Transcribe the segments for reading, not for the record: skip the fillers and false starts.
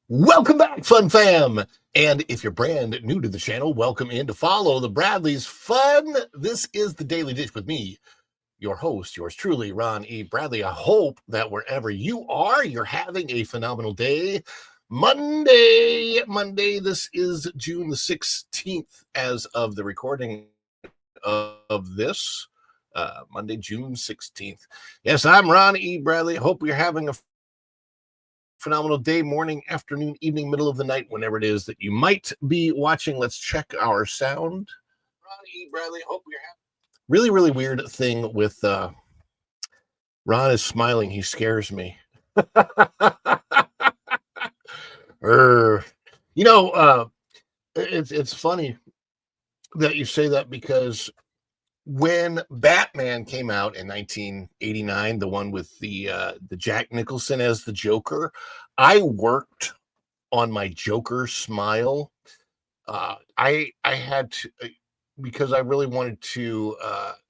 Welcome back, Fun Fam! And if you're brand new to the channel, welcome in to follow the Bradley's Fun. This is the Daily Dish with me, your host, yours truly, Ron E. Bradley. I hope that wherever you are, you're having a phenomenal day. Monday, this is June the 16th as of the recording of this. Monday, June 16th. Yes, I'm Ron E. Bradley. Hope you're having a phenomenal day, morning, afternoon, evening, middle of the night, whenever it is that you might be watching. Let's check our sound. Ron E. Bradley, hope you're happy. Really weird thing with Ron is smiling. He scares me. It's funny that you say that, because when Batman came out in 1989, the one with the Jack Nicholson as the Joker, I worked on my Joker smile. I had to, because I really wanted to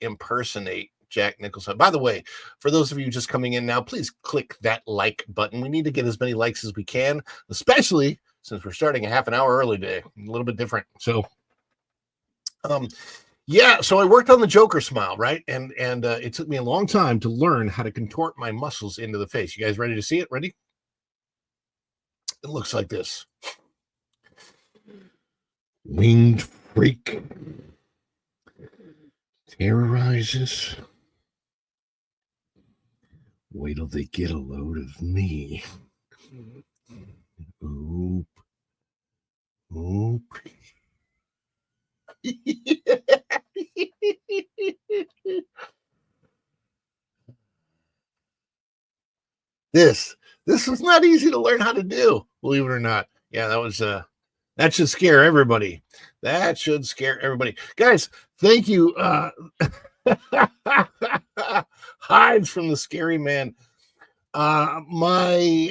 impersonate Jack Nicholson. By the way, for those of you just coming in now, please click that like button. We need to get as many likes as we can, especially since we're starting a half an hour early today, a little bit different. So, yeah, so I worked on the Joker smile, right? And it took me a long time to learn how to contort my muscles into the face. You guys ready to see it? Ready? It looks like this. Winged freak terrorizes. Wait till they get a load of me. Oop. Oop. This was not easy to learn how to do, believe it or not. Yeah, that was that should scare everybody. That should scare everybody. Guys, thank you. Hides from the scary man. My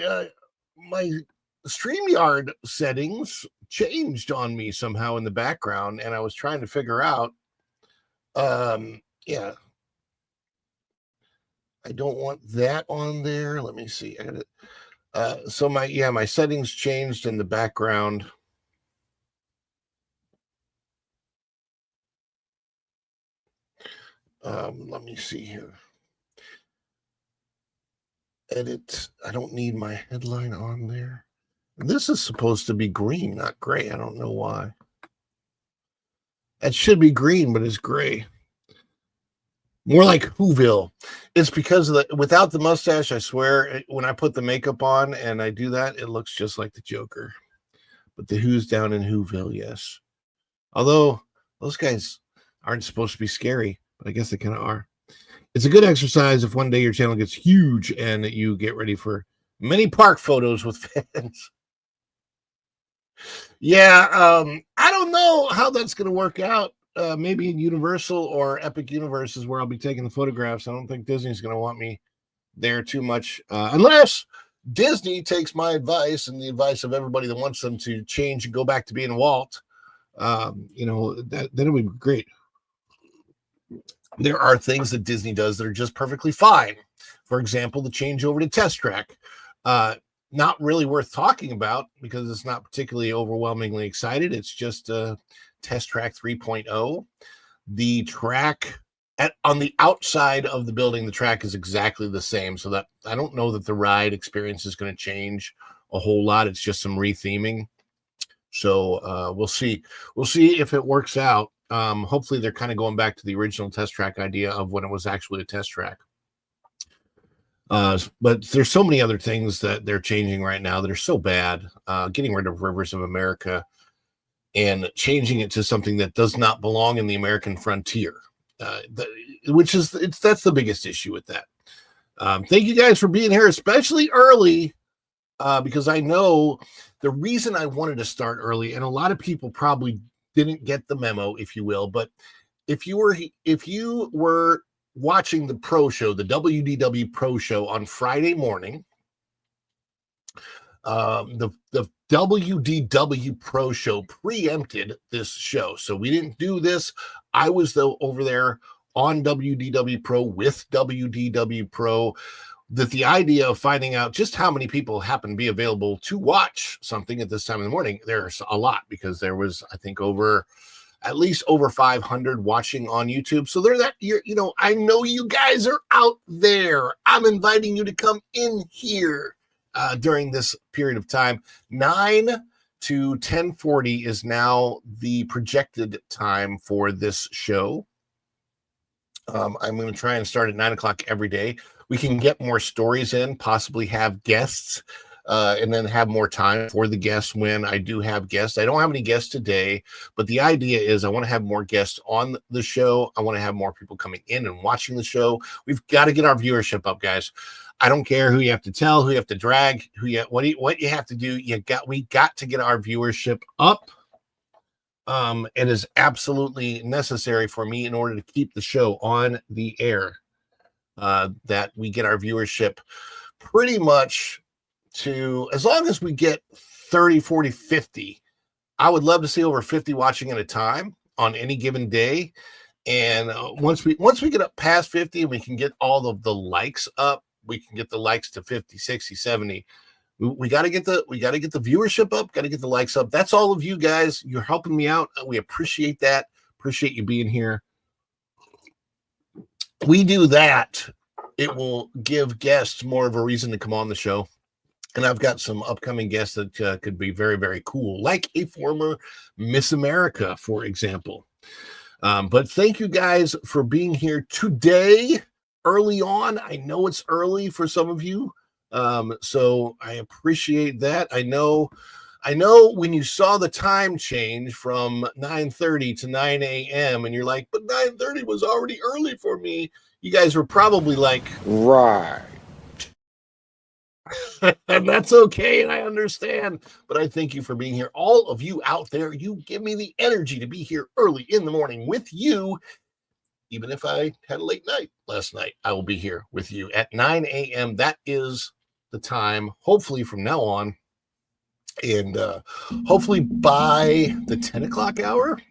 StreamYard settings changed on me somehow in the background, and I was trying to figure out. Yeah, I don't want that on there. Let me see. I got it. So my settings changed in the background. Let me see here. Edit. I don't need my headline on there. This is supposed to be green, not gray. I don't know why. It should be green, but it's gray. More like Whoville. It's because of without the mustache, I swear, when I put the makeup on and I do that, it looks just like the Joker. But the Who's down in Whoville, yes. Although those guys aren't supposed to be scary, but I guess they kind of are. It's a good exercise if one day your channel gets huge and you get ready for many park photos with fans. Yeah, I don't know how that's going to work out. Maybe in Universal or Epic Universe is where I'll be taking the photographs. I don't think Disney's going to want me there too much, unless Disney takes my advice and the advice of everybody that wants them to change and go back to being Walt. That'll be great. There are things that Disney does that are just perfectly fine. For example, the change over to Test Track. Not really worth talking about because it's not particularly overwhelmingly excited. It's just Test Track 3.0. The track on the outside of the building, the track is exactly the same. So that I don't know that the ride experience is going to change a whole lot. It's just some retheming. So we'll see. We'll see if it works out. Hopefully they're kind of going back to the original Test Track idea of when it was actually a test track. But there's so many other things that they're changing right now that are so bad. Getting rid of Rivers of America and changing it to something that does not belong in the American frontier, that's the biggest issue with that. Thank you guys for being here, especially early, because I know the reason I wanted to start early, and a lot of people probably didn't get the memo, if you will, but if you were watching the pro show, the WDW pro show on Friday morning, the WDW pro show preempted this show. So we didn't do this. I was over there on WDW pro with WDW pro that the idea of finding out just how many people happen to be available to watch something at this time in the morning, there's a lot, because there was, I think, at least over 500 watching on YouTube. So they're I know you guys are out there. I'm inviting you to come in here during this period of time. 9 to 10:40 is now the projected time for this show. I'm going to try and start at 9 o'clock every day. We can get more stories in, possibly have guests, and then have more time for the guests when I do have guests. I don't have any guests today, but the idea is I want to have more guests on the show. I want to have more people coming in and watching the show. We've got to get our viewership up, guys. I don't care who you have to tell, who you have to drag, what you have to do. We got to get our viewership up. It is absolutely necessary for me in order to keep the show on the air, that we get our viewership pretty much to, as long as we get 30, 40, 50. I would love to see over 50 watching at a time on any given day. And once we get up past 50 and we can get all of the likes up, we can get the likes to 50, 60, 70. We got to get the viewership up, got to get the likes up. That's all of you guys. You're helping me out. We appreciate that. Appreciate you being here. We do that, it will give guests more of a reason to come on the show. And I've got some upcoming guests that could be very, very cool, like a former Miss America, for example. But thank you guys for being here today, early on. I know it's early for some of you. So I appreciate that. I know when you saw the time change from 9:30 to 9 a.m. and you're like, but 9:30 was already early for me. You guys were probably like, right. And that's okay. And I understand, but I thank you for being here. All of you out there, you give me the energy to be here early in the morning with you. Even if I had a late night last night, I will be here with you at 9 a.m. That is the time, hopefully from now on. And hopefully by the 10 o'clock hour,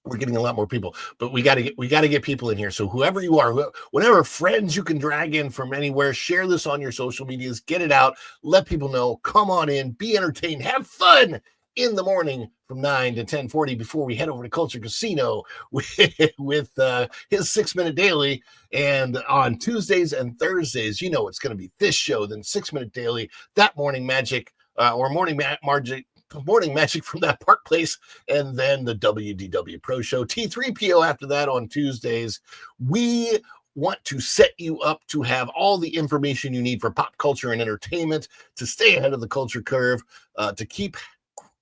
we're getting a lot more people, but we got to get people in here. So whoever you are, whatever friends you can drag in from anywhere, share this on your social medias, get it out, let people know, come on in, be entertained, have fun in the morning from 9 to 10:40 before we head over to Culture Casino with his 6-minute daily. And on Tuesdays and Thursdays, it's going to be this show, then 6-minute daily, that morning magic, or morning magic from that Park Place, and then the WDW Pro Show, T3PO after that on Tuesdays. We want to set you up to have all the information you need for pop culture and entertainment, to stay ahead of the culture curve, to keep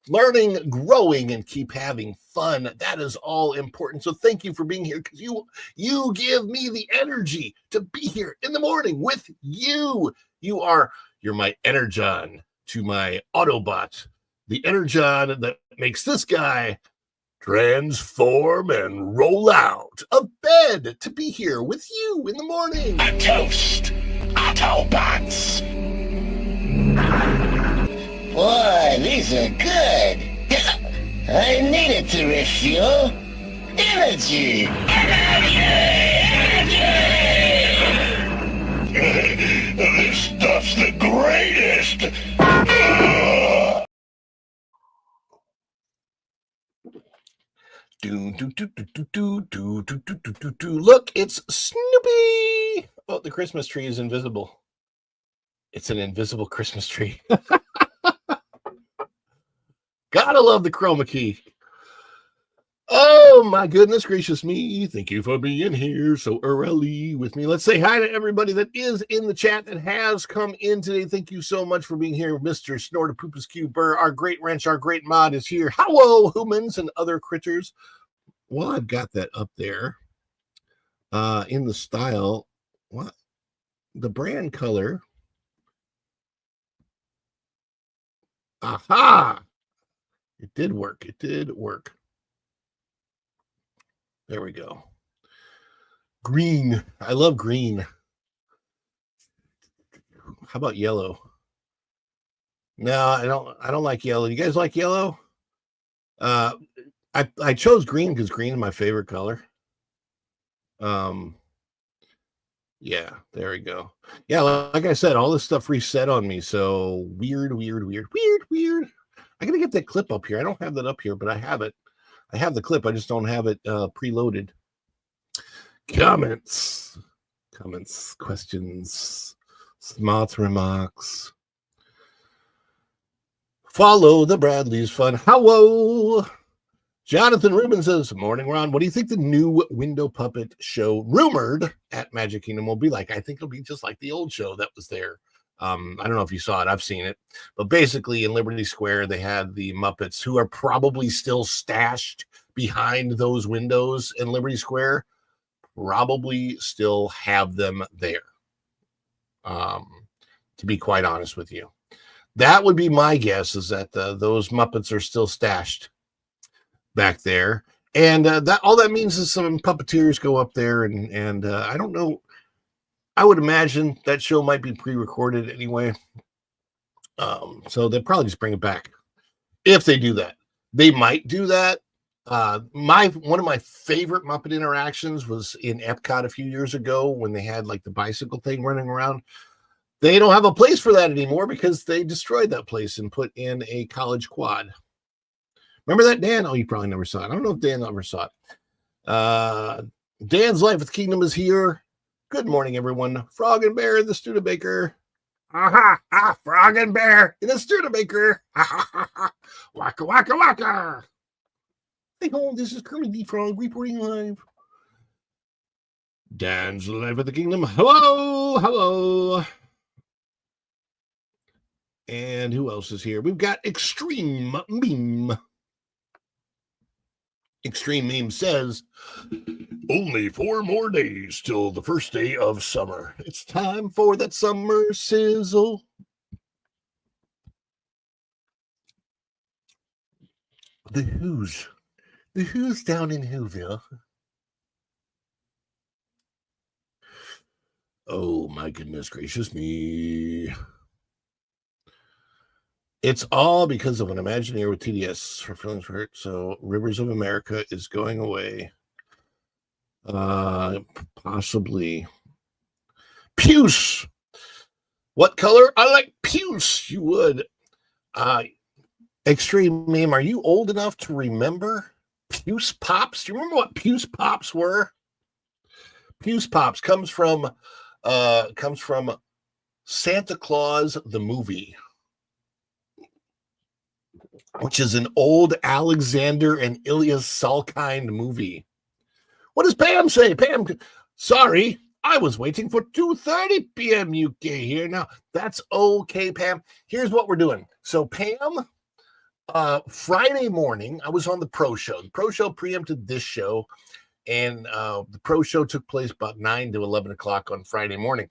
learning, growing, and keep having fun. That is all important. So thank you for being here, because you give me the energy to be here in the morning with you. You're my Energon to my Autobot, the Energon that makes this guy transform and roll out of bed to be here with you in the morning. A toast, Autobots. Boy, these are good. I needed to refuel. Energy! This stuff's the greatest! Look, it's Snoopy! Oh, the Christmas tree is invisible. It's an invisible Christmas tree. Gotta love the chroma key. Oh, my goodness gracious me. Thank you for being here so early with me. Let's say hi to everybody that is in the chat that has come in today. Thank you so much for being here. Mr. Snortapoopuskue Burr, our great wrench, our great mod is here. Hello, humans and other critters. Well, I've got that up there in the style. What? The brand color. Aha! It did work. It did work. There we go. Green. I love green. How about yellow? No, I don't like yellow. You guys like yellow? I chose green because green is my favorite color. Yeah, there we go. Yeah, like I said, all this stuff reset on me. So weird. I gotta get that clip up here. I don't have that up here, but I have it. I have the clip. I just don't have it preloaded. Comments, questions, smart remarks. Follow the Bradley's fun. Hello. Jonathan Rubin says, morning, Ron. What do you think the new window puppet show rumored at Magic Kingdom will be like? I think it'll be just like the old show that was there. I don't know if you saw it. I've seen it. But basically in Liberty Square, they had the Muppets who are probably still stashed behind those windows in Liberty Square. Probably still have them there. To be quite honest with you. That would be my guess, is that those Muppets are still stashed back there. And that all that means is some puppeteers go up there and I don't know. I would imagine that show might be pre-recorded anyway. So they'll probably just bring it back. If they do that, they might do that. One of my favorite Muppet interactions was in Epcot a few years ago when they had like the bicycle thing running around. They don't have a place for that anymore because they destroyed that place and put in a college quad. Remember that, Dan? Oh, you probably never saw it. I don't know if Dan ever saw it. Dan's Life with Kingdom is here. Good morning, everyone. Frog and Bear in the Studebaker. Frog and Bear in the Studebaker. Waka, waka, waka. Hey, home, this is Kermit the Frog reporting live. Dan's Life with the Kingdom. Hello. And who else is here? We've got Extreme Meme. Extreme Meme says, only 4 more days till the first day of summer. It's time for that summer sizzle. The Who's down in Whoville. Oh my goodness gracious me. It's all because of an Imagineer with TDS for feelings hurt. So Rivers of America is going away. Possibly. Puce. What color? I like puce. You would. Extreme Meme, are you old enough to remember Puce Pops? Do you remember what Puce Pops were? Puce Pops comes from Santa Claus the movie, which is an old Alexander and Ilya Salkind movie. What does Pam say? Pam, sorry, I was waiting for 2:30 p.m. UK here. Now, that's okay, Pam. Here's what we're doing. So, Pam, Friday morning, I was on the Pro Show. The Pro Show preempted this show, and the Pro Show took place about 9 to 11 o'clock on Friday morning.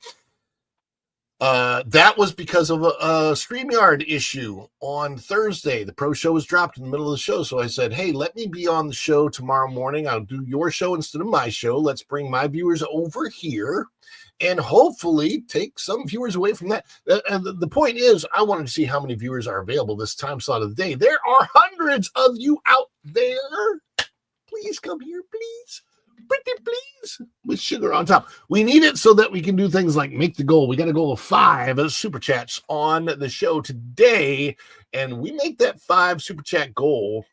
That was because of a StreamYard issue on Thursday. The Pro Show was dropped in the middle of the show. So I said, hey, let me be on the show tomorrow morning. I'll do your show instead of my show. Let's bring my viewers over here and hopefully take some viewers away from that. The point is, I wanted to see how many viewers are available this time slot of the day. There are hundreds of you out there. Please come here, please. Pretty please, with sugar on top. We need it so that we can do things like make the goal. We got a goal of 5 super chats on the show today, and we make that 5 super chat goal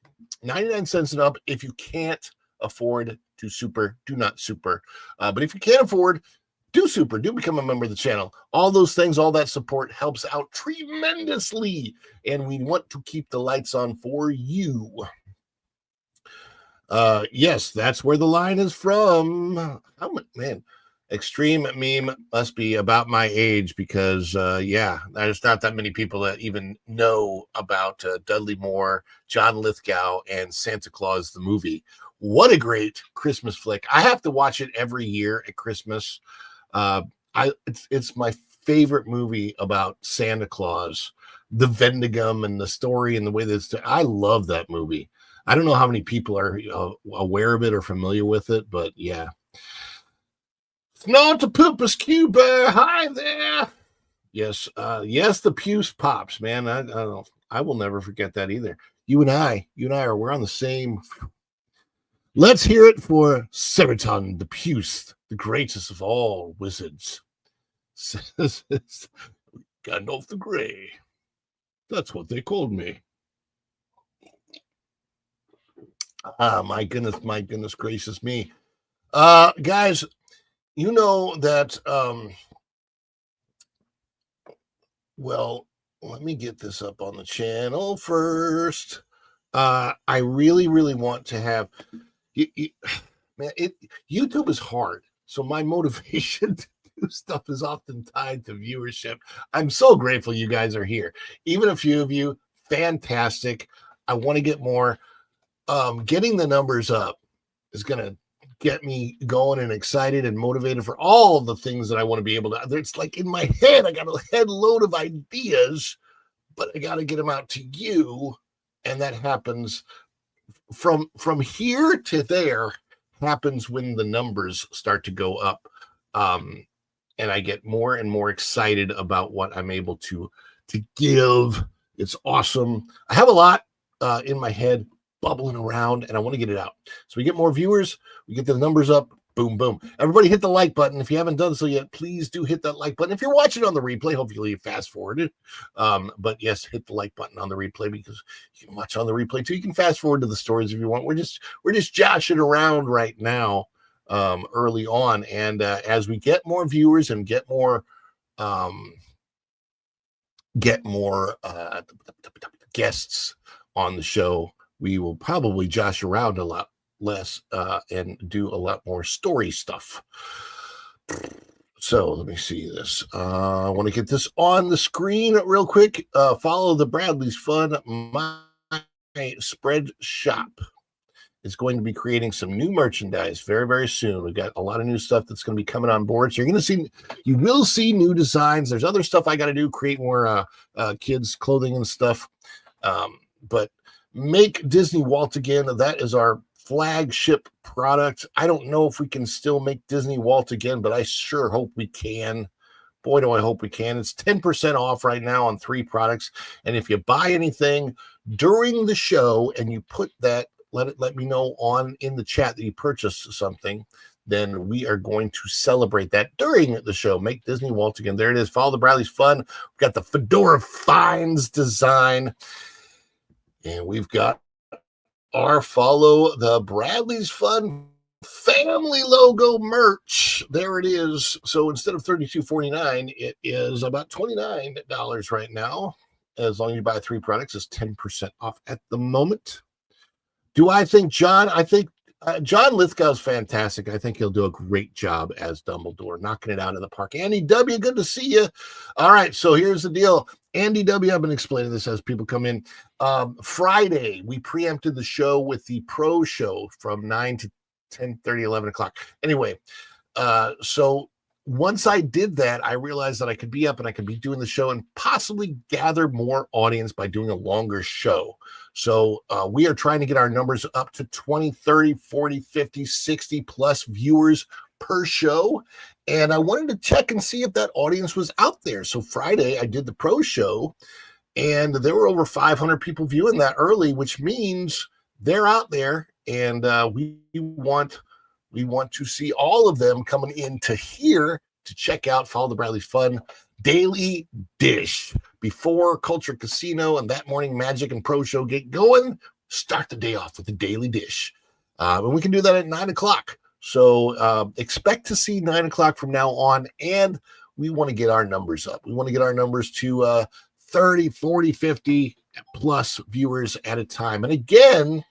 99 cents and up. If you can't afford to super, do not super. But if you can't afford, do super. Do become a member of the channel. All those things, all that support helps out tremendously, and we want to keep the lights on for you. Yes, that's where the line is from. Man, Extreme Meme must be about my age because, yeah, there's not that many people that even know about Dudley Moore, John Lithgow, and Santa Claus the movie. What a great Christmas flick. I have to watch it every year at Christmas. It's my favorite movie about Santa Claus, the Vendigum and the story and the way that I love that movie. I don't know how many people are aware of it or familiar with it, but yeah. Snort to Poopus Cuba. Hi there. Yes, yes, the Puce Pops, man. I will never forget that either. You and I we're on the same. Let's hear it for Seriton the Puce, the greatest of all wizards. Says Gandalf the Grey. That's what they called me. My goodness gracious me. Guys, you know that, well, let me get this up on the channel first. I really want to have, man, YouTube is hard. So my motivation to do stuff is often tied to viewership. I'm so grateful you guys are here. Even a few of you, fantastic. I want to get more. Getting the numbers up is going to get me going and excited and motivated for all the things that I want to be able to. It's like in my head, I got a head load of ideas, but I got to get them out to you. And that happens from here to there, happens when the numbers start to go up. And I get more and more excited about what I'm able to give. It's awesome. I have a lot in my head bubbling around, and I want to get it out. So we get more viewers, we get the numbers up, boom, boom. Everybody hit the like button. If you haven't done so yet, please do hit that like button. If you're watching on the replay, hopefully you fast forwarded. But yes, hit the like button on the replay, because you can watch on the replay too. You can fast forward to the stories if you want. We're just joshing around right now, early on. And as we get more viewers and get more guests on the show, we will probably josh around a lot less and do a lot more story stuff. So let me see this. I want to get this on the screen real quick. Follow the Bradley's Fun My Spread Shop. It's going to be creating some new merchandise very soon. We've got a lot of new stuff that's going to be coming on board. So you will see new designs. There's other stuff I got to do, create more kids clothing and stuff. But Make Disney Walt Again. That is our flagship product. I don't know if we can still make Disney Walt again, but I sure hope we can. Boy, do I hope we can. It's 10% off right now on 3 products. And if you buy anything during the show and you put that, let me know in the chat that you purchased something, then we are going to celebrate that during the show. Make Disney Walt Again. There it is. Follow the Bradley's Fun. We've got the Fedora Finds design. And we've got our Follow the Bradley's Fun family logo merch. There it is. So instead of $32.49, it is about $29 right now. As long as you buy 3 products, it's 10% off at the moment. Do I think John Lithgow's fantastic. I think he'll do a great job as Dumbledore, knocking it out of the park. Andy W., good to see you. All right, so here's the deal. Andy W., I've been explaining this as people come in. Friday, we preempted the show with the pro show from 9 to 10:30, 11 o'clock. Anyway, so once I did that, I realized that I could be up and I could be doing the show and possibly gather more audience by doing a longer show. So we are trying to get our numbers up to 20, 30, 40, 50, 60 plus viewers per show. And I wanted to check and see if that audience was out there. So Friday, I did the pro show, and there were over 500 people viewing that early, which means they're out there. And we want to see all of them coming in to here to check out Follow the Bradley's Fun Daily Dish. Before Culture Casino and That Morning Magic and Pro Show get going, start the day off with the Daily Dish. And we can do that at 9 o'clock. So expect to see 9 o'clock from now on. And we want to get our numbers up. We want to get our numbers to 30, 40, 50 plus viewers at a time. And again,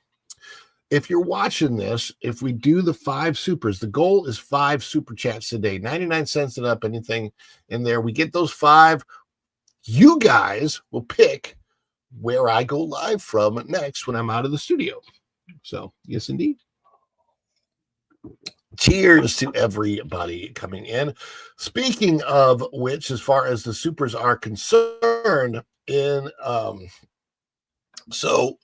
if you're watching this, if we do the 5 supers, the goal is 5 super chats today, 99 cents and up, anything in there. We get those 5. You guys will pick where I go live from next when I'm out of the studio. So, yes, indeed. Cheers to everybody coming in. Speaking of which, as far as the supers are concerned, so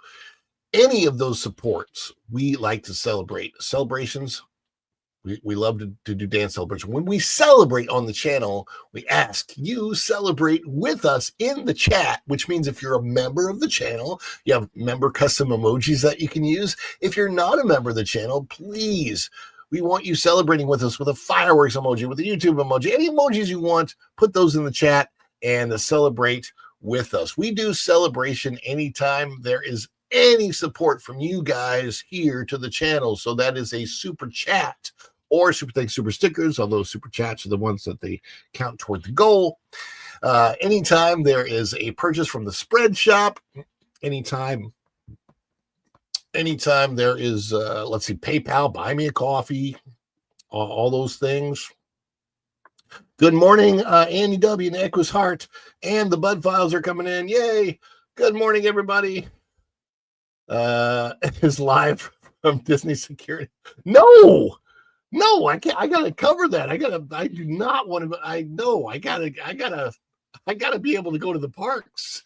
any of those supports, we like to celebrate. Celebrations We love to do dance celebration. When we celebrate on the channel, we ask you celebrate with us in the chat, which means if you're a member of the channel, you have member custom emojis that you can use. If you're not a member of the channel, please, we want you celebrating with us with a fireworks emoji, with a YouTube emoji, any emojis you want, put those in the chat and celebrate with us. We do celebration anytime there is any support from you guys here to the channel. So that is a super chat or super thanks, super stickers, although super chats are the ones that they count toward the goal. Anytime there is a purchase from the spread shop, anytime there is, let's see, PayPal, buy me a coffee, all those things. Good morning, Andy W. and Echo's Heart, and the Bud Files are coming in. Yay! Good morning, everybody. Is live from Disney Security. No, I can't. I gotta cover that. I do not want to. I gotta be able to go to the parks.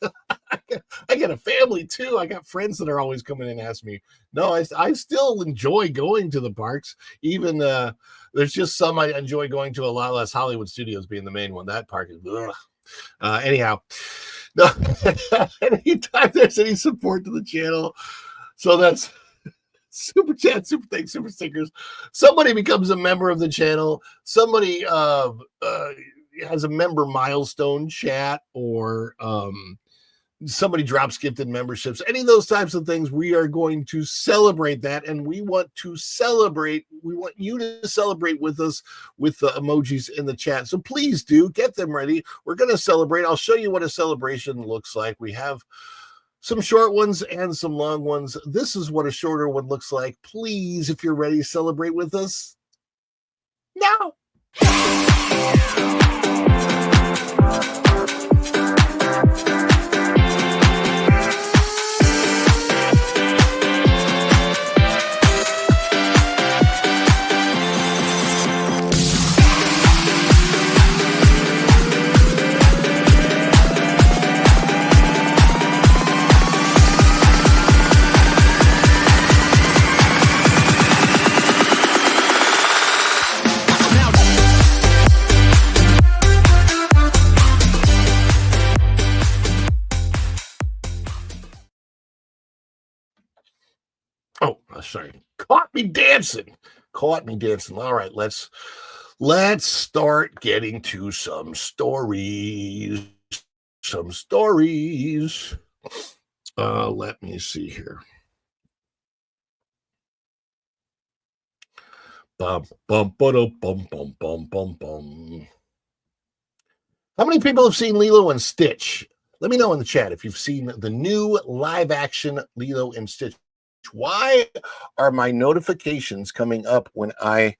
I got a family too. I got friends that are always coming in and asking me. No, I still enjoy going to the parks. Even there's just some I enjoy going to a lot less. Hollywood Studios being the main one. That park is anyhow. No, anytime there's any support to the channel, so that's super chat, super thanks, super stickers. Somebody becomes a member of the channel. Somebody has a member milestone chat, or somebody drops gifted memberships. Any of those types of things, we are going to celebrate that, and we want to celebrate. We want you to celebrate with us with the emojis in the chat. So please do get them ready. We're going to celebrate. I'll show you what a celebration looks like. We have some short ones and some long ones. This is what a shorter one looks like. Please, if you're ready, celebrate with us now. Oh, sorry. Caught me dancing. All right, let's start getting to some stories. Let me see here. Bum, bum, bum, bum, bum, bum, bum, bum. How many people have seen Lilo and Stitch? Let me know in the chat if you've seen the new live action Lilo and Stitch. Why are my notifications coming up when I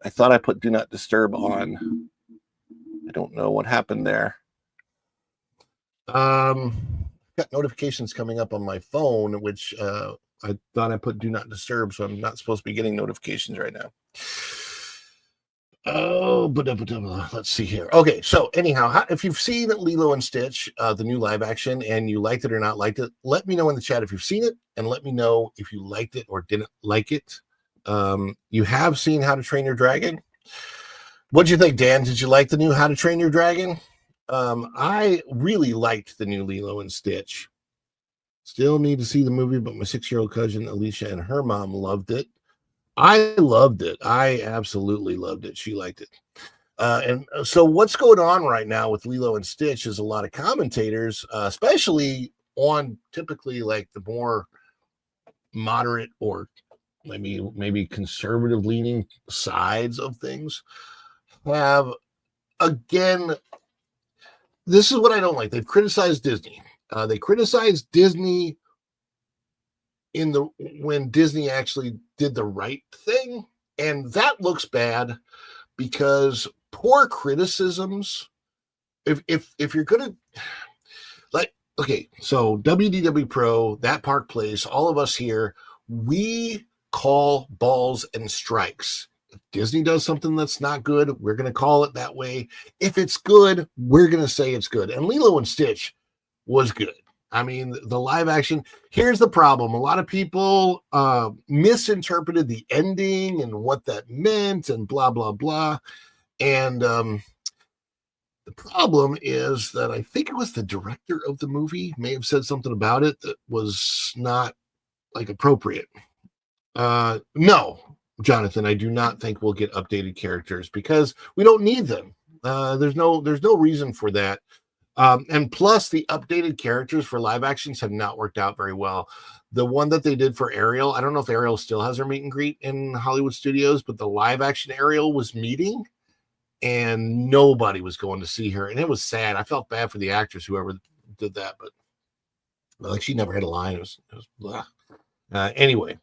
thought I put do not disturb on? I don't know what happened there. Got notifications coming up on my phone, which I thought I put do not disturb, so I'm not supposed to be getting notifications right now. Oh, but let's see here. Okay, so anyhow, if you've seen Lilo and Stitch, the new live action, and you liked it or not liked it, let me know in the chat if you've seen it, and let me know if you liked it or didn't like it. You have seen How to Train Your Dragon. What'd you think, Dan? Did you like the new How to Train Your Dragon? I really liked the new Lilo and Stitch. Still need to see the movie, but my 6-year-old cousin Alicia and her mom loved it. I loved it. I absolutely loved it. She liked it. And so what's going on right now with Lilo and Stitch is a lot of commentators, especially on typically like the more moderate or maybe conservative leaning sides of things, have, again, this is what I don't like. They've criticized Disney. They criticized Disney when Disney actually did the right thing, and that looks bad because poor criticisms. If you're gonna, like, okay, so WDW Pro, that Park Place, all of us here, we call balls and strikes. If Disney does something that's not good, we're gonna call it that way. If it's good, we're gonna say it's good. And Lilo and Stitch was good. I mean, the live action, here's the problem. A lot of people misinterpreted the ending and what that meant and blah, blah, blah. And the problem is that I think it was the director of the movie may have said something about it that was not like appropriate. No, Jonathan, I do not think we'll get updated characters because we don't need them. There's no reason for that. And plus, the updated characters for live actions have not worked out very well. The one that they did for Ariel, I don't know if Ariel still has her meet and greet in Hollywood studios, but the live action Ariel was meeting and nobody was going to see her. And it was sad. I felt bad for the actors, whoever did that, but like she never had a line. It was blah. Anyway,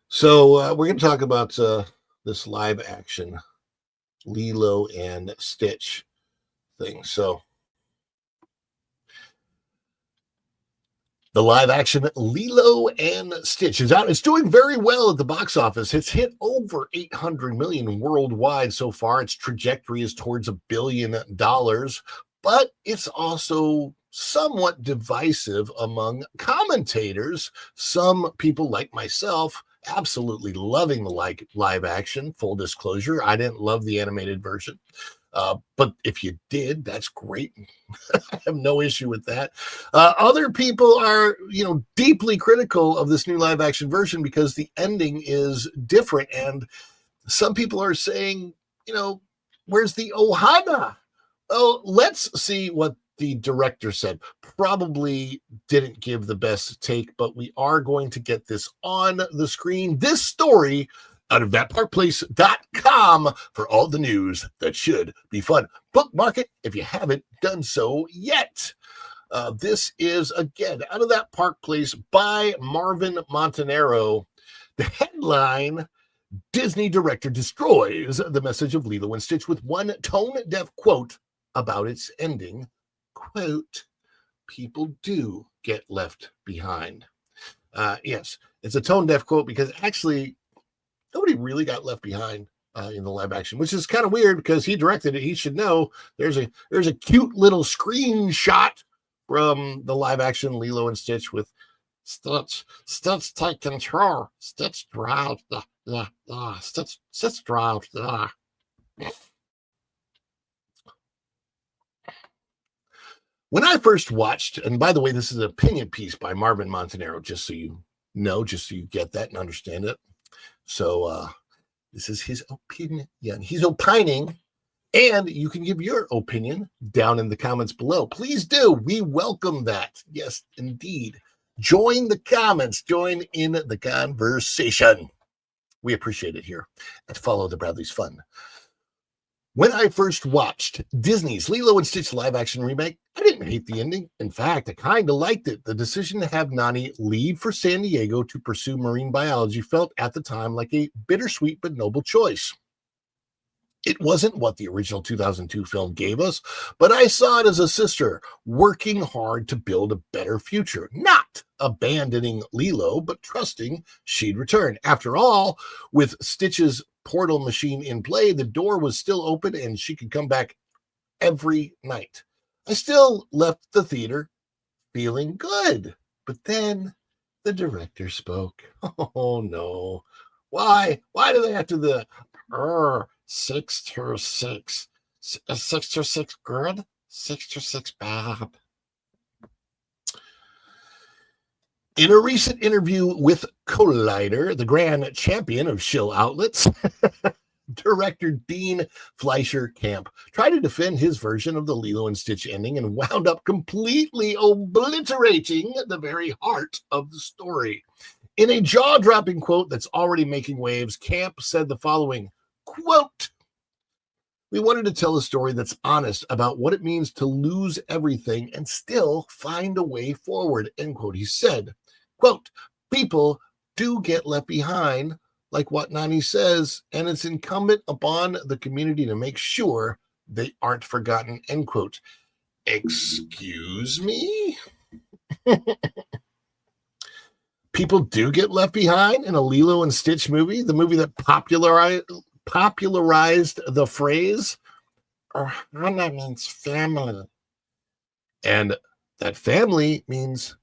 so we're going to talk about this live action Lilo and Stitch thing. So the live action Lilo and Stitch is out. It's doing very well at the box office. It's hit over 800 million worldwide so far. Its trajectory is towards $1 billion, but it's also somewhat divisive among commentators. Some people like myself absolutely loving the live action. Full disclosure, I didn't love the animated version. But if you did, that's great. I have no issue with that. Other people are, deeply critical of this new live action version because the ending is different. And some people are saying, where's the Ohana? Oh, let's see what the director said. Probably didn't give the best take, but we are going to get this on the screen. This story out of thatparkplace.com for all the news that should be fun. Bookmark it if you haven't done so yet. This is, again, out of That Park Place by Marvin Montanaro. The headline, Disney director destroys the message of Lilo and Stitch with one tone-deaf quote about its ending. Quote, people do get left behind. Yes, it's a tone-deaf quote because actually nobody really got left behind in the live action, which is kind of weird because he directed it. He should know. There's a cute little screenshot from the live action Lilo and Stitch with Stitch take control. Stitch drive. Stitch drive. When I first watched, and by the way, this is an opinion piece by Marvin Montanaro, just so you know, just so you get that and understand it. So this is his opinion. Yeah, he's opining, and you can give your opinion down in the comments below. Please do. We welcome that. Yes, indeed. Join the comments. Join in the conversation. We appreciate it here at Follow the Bradley's Fun. When I first watched Disney's Lilo and Stitch live action remake, I didn't hate the ending. In fact, I kind of liked it. The decision to have Nani leave for San Diego to pursue marine biology felt at the time like a bittersweet but noble choice. It wasn't what the original 2002 film gave us, but I saw it as a sister working hard to build a better future, not abandoning Lilo, but trusting she'd return. After all, with Stitch's portal machine in play, the door was still open and she could come back every night. I still left the theater feeling good, but then the director spoke. Oh no. Why do they have to the 6 to 6? 6 to 6 good? 6 to 6 bad. In a recent interview with Collider, the grand champion of shill outlets, director Dean Fleischer Camp tried to defend his version of the Lilo and Stitch ending and wound up completely obliterating the very heart of the story. In a jaw-dropping quote that's already making waves, Camp said the following, quote, "We wanted to tell a story that's honest about what it means to lose everything and still find a way forward," end quote. He said, quote, "People do get left behind, like what Nani says, and it's incumbent upon the community to make sure they aren't forgotten," end quote. Excuse me? People do get left behind in a Lilo and Stitch movie, the movie that popularized the phrase, "Ohana means family." And That family means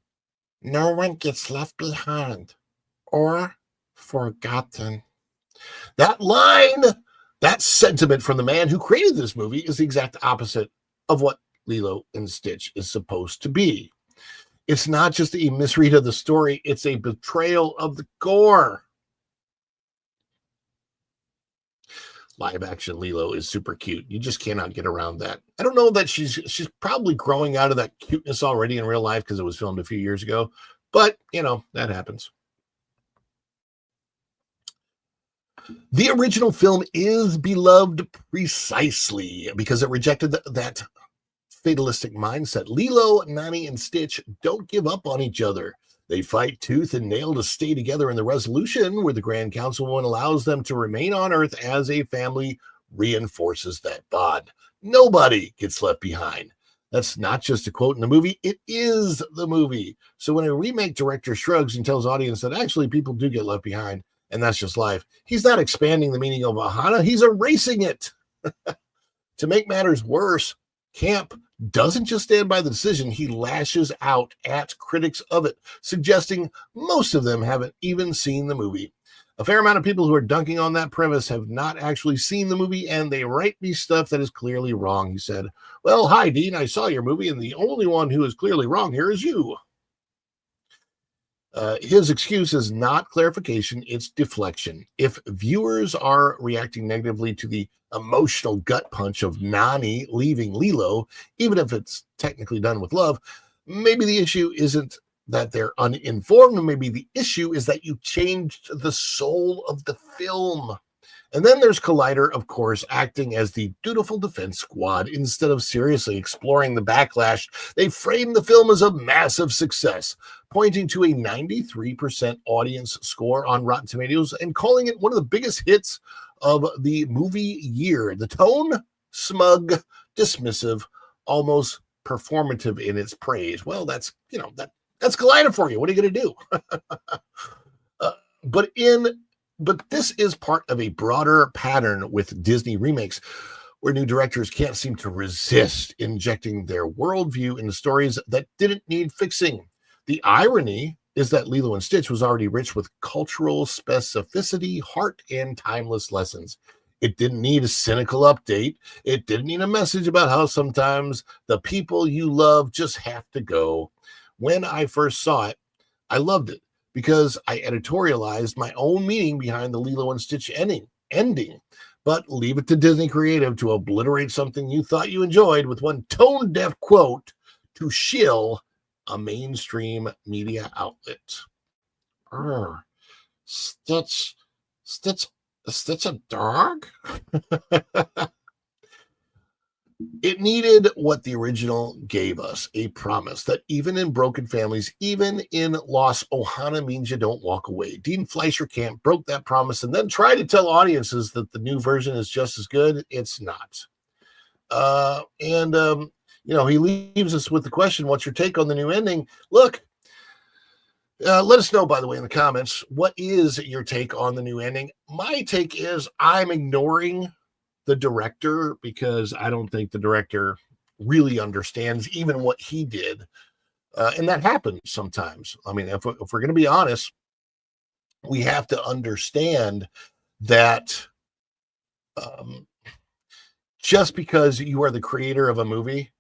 no one gets left behind or forgotten. That line, that sentiment from the man who created this movie is the exact opposite of what Lilo and Stitch is supposed to be. It's not just a misread of the story, it's a betrayal of the core. Live action Lilo is super cute. You just cannot get around that. I don't know that she's probably growing out of that cuteness already in real life because it was filmed a few years ago, but that happens. The original film is beloved precisely because it rejected that fatalistic mindset. Lilo, Nani, and Stitch don't give up on each other. They fight tooth and nail to stay together, in the resolution where the Grand Councilwoman allows them to remain on Earth as a family reinforces that bond. Nobody gets left behind. That's not just a quote in the movie, it is the movie. So when a remake director shrugs and tells audience that actually people do get left behind, and that's just life, he's not expanding the meaning of Ohana, he's erasing it. To make matters worse, Camp doesn't just stand by the decision, he lashes out at critics of it, suggesting most of them haven't even seen the movie. A fair amount of people who are dunking on that premise have not actually seen the movie, and they write me stuff that is clearly wrong. He said, "Well, hi, Dean, I saw your movie, and the only one who is clearly wrong here is you." His excuse is not clarification, it's deflection. If viewers are reacting negatively to the emotional gut punch of Nani leaving Lilo, even if it's technically done with love, maybe the issue isn't that they're uninformed. Maybe the issue is that you changed the soul of the film. And then there's Collider, of course, acting as the dutiful defense squad. Instead of seriously exploring the backlash, they frame the film as a massive success, pointing to a 93% audience score on Rotten Tomatoes and calling it one of the biggest hits of the movie year. The tone, smug, dismissive, almost performative in its praise. Well, that's Collider for you. What are you going to do? But this is part of a broader pattern with Disney remakes, where new directors can't seem to resist injecting their worldview into stories that didn't need fixing. The irony is that Lilo and Stitch was already rich with cultural specificity, heart, and timeless lessons. It didn't need a cynical update. It didn't need a message about how sometimes the people you love just have to go. When I first saw it, I loved it because I editorialized my own meaning behind the Lilo and Stitch ending. But leave it to Disney Creative to obliterate something you thought you enjoyed with one tone-deaf quote to shill a mainstream media outlet. Stitch a dog? It needed what the original gave us, a promise that even in broken families, even in loss, Ohana means you don't walk away. Dean Fleischer Camp broke that promise and then tried to tell audiences that the new version is just as good. It's not. He leaves us with the question, what's your take on the new ending? Look, let us know, by the way, in the comments, what is your take on the new ending? My take is I'm ignoring the director because I don't think the director really understands even what he did. And that happens sometimes. I mean, if we're going to be honest, we have to understand that just because you are the creator of a movie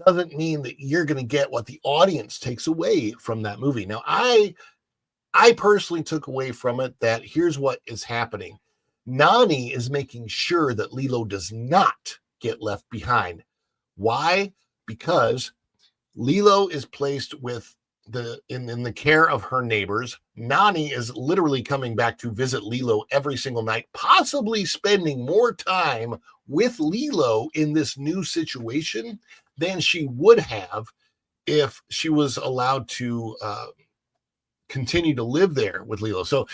doesn't mean that you're going to get what the audience takes away from that movie. Now, I personally took away from it that here's what is happening. Nani is making sure that Lilo does not get left behind. Why? Because Lilo is placed with in the care of her neighbors. Nani is literally coming back to visit Lilo every single night, possibly spending more time with Lilo in this new situation than she would have if she was allowed to continue to live there with Lilo. So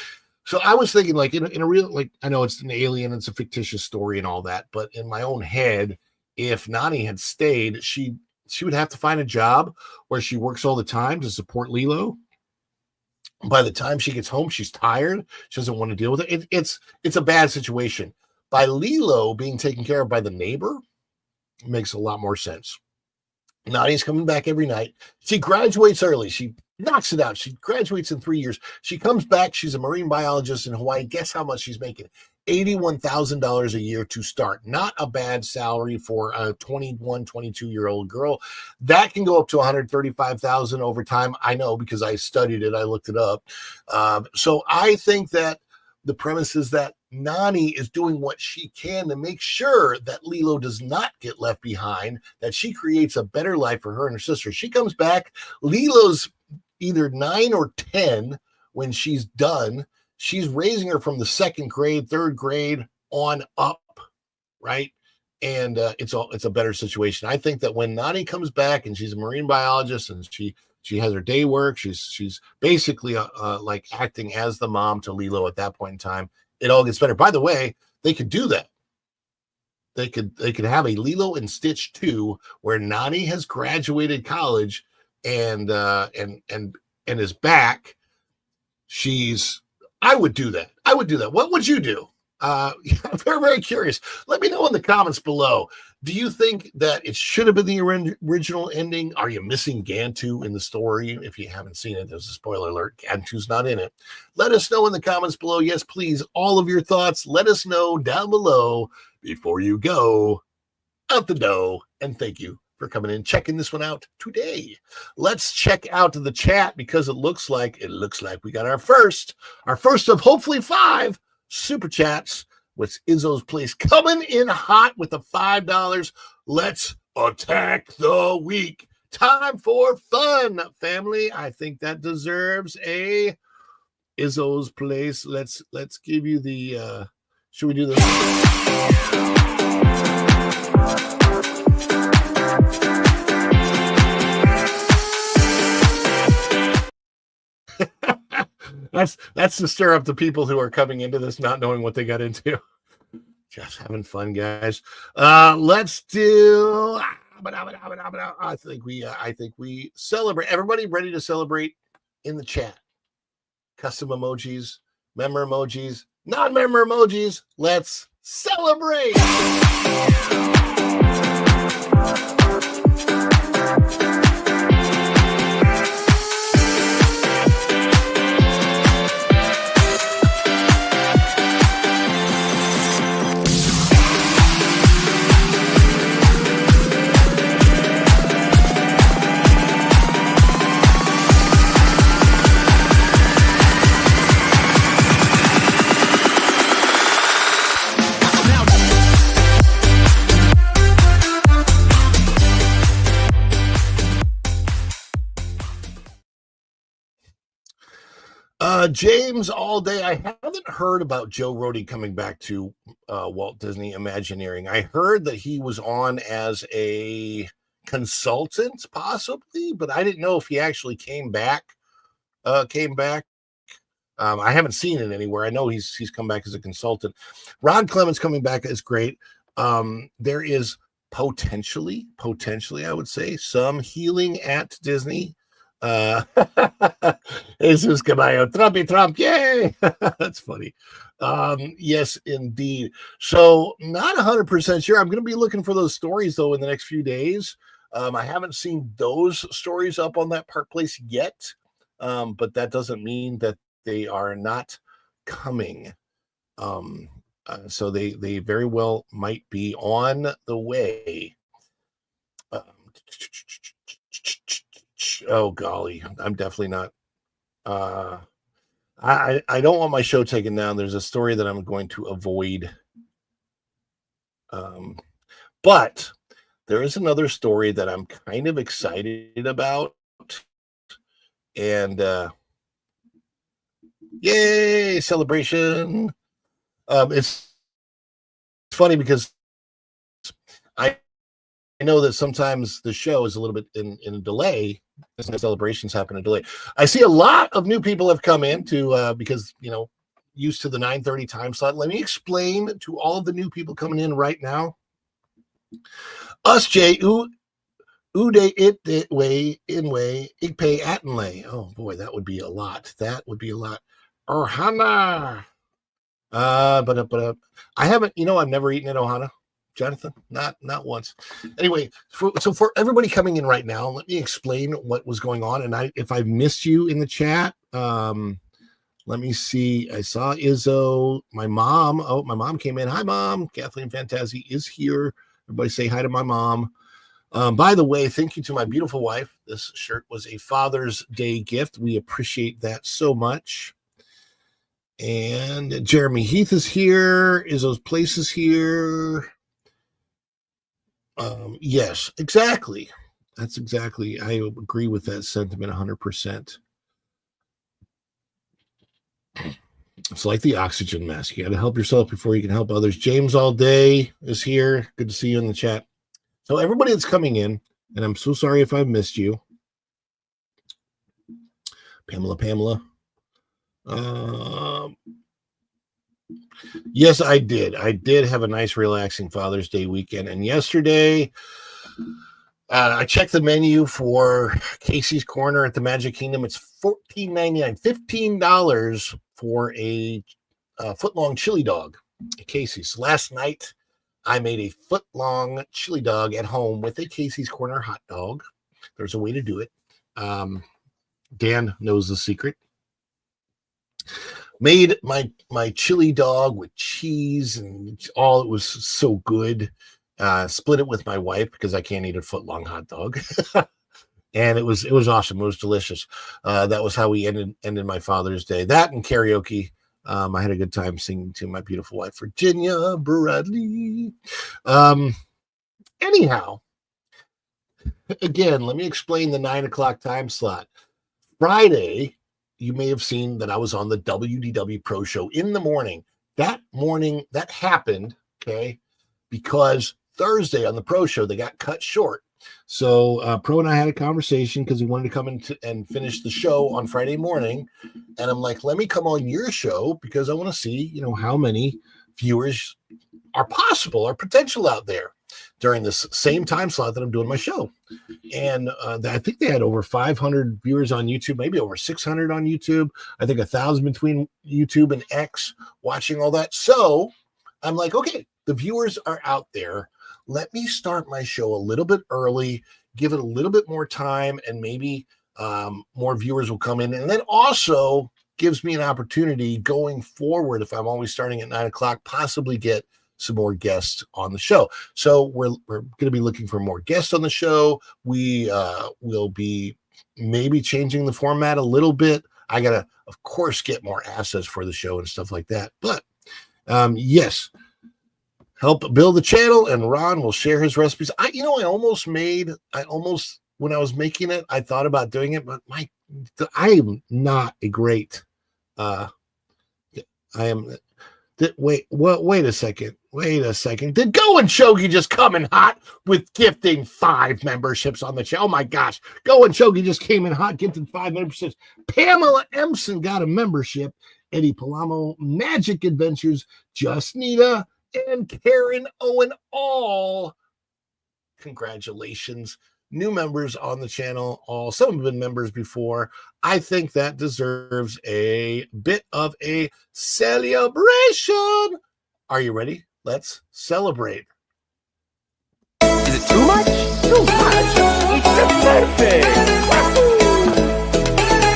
I was thinking, like, in a real, like, I know it's an alien, it's a fictitious story and all that, but in my own head, if Nani had stayed, she would have to find a job where she works all the time to support Lilo. By the time she gets home, she's tired. She doesn't want to deal with it. It's a bad situation. By Lilo being taken care of by the neighbor, it makes a lot more sense. Nani's coming back every night. She graduates early. She knocks it out. She graduates in 3 years. She comes back. She's a marine biologist in Hawaii. Guess how much she's making? $81,000 a year to start. Not a bad salary for a 21, 22-year-old girl. That can go up to $135,000 over time. I know because I studied it. I looked it up. So I think that the premise is that Nani is doing what she can to make sure that Lilo does not get left behind, that she creates a better life for her and her sister. She comes back. Lilo's either 9 or 10 when she's done. She's raising her from the second grade, third grade on up, right? And it's a better situation. I think that when Nani comes back and she's a marine biologist and she has her day work, she's basically like acting as the mom to Lilo at that point in time. It all gets better. By the way, they could do that. They could have a Lilo and Stitch 2 where Nani has graduated college and is back. I would do that. What would you do? I'm very, very curious. Let me know in the comments below. Do you think that it should have been the original ending? Are you missing Gantu in the story? If you haven't seen it, there's a spoiler alert. Gantu's not in it. Let us know in the comments below. Yes, please, all of your thoughts. Let us know down below before you go out the door. And thank you for coming in, checking this one out today. Let's check out the chat because it looks like we got our first of hopefully 5 super chats with Izzo's Place coming in hot with the $5. Let's attack the week. Time for fun, family. I think that deserves a Izzo's Place. Let's give you the should we do this? That's to stir up the people who are coming into this not knowing what they got into. Just having fun, guys. Let's do. I think we celebrate. Everybody ready to celebrate in the chat? Custom emojis, member emojis, non-member emojis. Let's celebrate. James all day. I haven't heard about Joe Rohde coming back to Walt Disney Imagineering. I heard that he was on as a consultant, possibly, but I didn't know if he actually came back. I haven't seen it anywhere. I know he's come back as a consultant. Ron Clements coming back is great. There is potentially, I would say, some healing at Disney. Jesus Caballo, Trumpy Trump, yay! That's funny. Yes, indeed. So not 100% sure. I'm going to be looking for those stories though in the next few days. I haven't seen those stories up on that Park Place yet, but that doesn't mean that they are not coming. So they very well might be on the way. Oh golly, I'm definitely not. I don't want my show taken down. There's a story that I'm going to avoid. But there is another story that I'm kind of excited about. And yay, celebration. It's funny because I know that sometimes the show is a little bit in a delay. Celebrations happen in a delay. I see a lot of new people have come in to because used to the 9:30 time slot. Let me explain to all of the new people coming in right now. Us Jay Ude it way in way igpay atenlay. Oh boy, that would be a lot. That would be a lot. Ohana. But I haven't. I've never eaten at Ohana. Jonathan? Not once. Anyway, so for everybody coming in right now, let me explain what was going on. And if I've missed you in the chat, let me see. I saw Izzo, my mom. Oh, my mom came in. Hi, Mom. Kathleen Fantazzi is here. Everybody say hi to my mom. By the way, thank you to my beautiful wife. This shirt was a Father's Day gift. We appreciate that so much. And Jeremy Heath is here. Izzo's Place is here. Yes, exactly. That's exactly. I agree with that sentiment 100%. It's like the oxygen mask. You got to help yourself before you can help others. James All Day is here. Good to see you in the chat. So everybody that's coming in, and I'm so sorry if I've missed you. Pamela. Yes, I did. I did have a nice, relaxing Father's Day weekend. And yesterday, I checked the menu for Casey's Corner at the Magic Kingdom. It's $14.99, $15 for a foot-long chili dog at Casey's. Last night, I made a foot-long chili dog at home with a Casey's Corner hot dog. There's a way to do it. Dan knows the secret. Made my chili dog with cheese and all. It was so good. Split it with my wife because I can't eat a foot-long hot dog. And it was awesome. It was delicious. That was how we ended my Father's Day. That and karaoke. I had a good time singing to my beautiful wife, Virginia Bradley. Anyhow, again, let me explain the 9 o'clock time slot. Friday, you may have seen that I was on the WDW Pro Show in the morning. That morning, that happened, okay, because Thursday on the Pro Show, they got cut short. So Pro and I had a conversation because he wanted to come in and finish the show on Friday morning. And I'm like, let me come on your show because I want to see, how many viewers are potential out there during this same time slot that I'm doing my show. And I think they had over 500 viewers on YouTube, maybe over 600 on YouTube. I think 1,000 between YouTube and X watching all that. So I'm like, okay, the viewers are out there. Let me start my show a little bit early, give it a little bit more time, and maybe more viewers will come in. And then also gives me an opportunity going forward, if I'm always starting at 9 o'clock, possibly get some more guests on the show. So we're going to be looking for more guests on the show. We will be maybe changing the format a little bit. I got to, of course, get more assets for the show and stuff like that. But yes, help build the channel, and Ron will share his recipes. When I was making it, I thought about doing it, but I am not a great, wait a second. Did Go and Shogi just come in hot with gifting 5 memberships on the channel? Oh my gosh. Go and Shogi just came in hot, gifted 5 memberships. Pamela Empson got a membership. Eddie Palamo, Magic Adventures, Just Nita, and Karen Owen, all congratulations. New members on the channel, some have been members before. I think that deserves a bit of a celebration. Are you ready? Let's celebrate. Is it too much? Too much? It's perfect!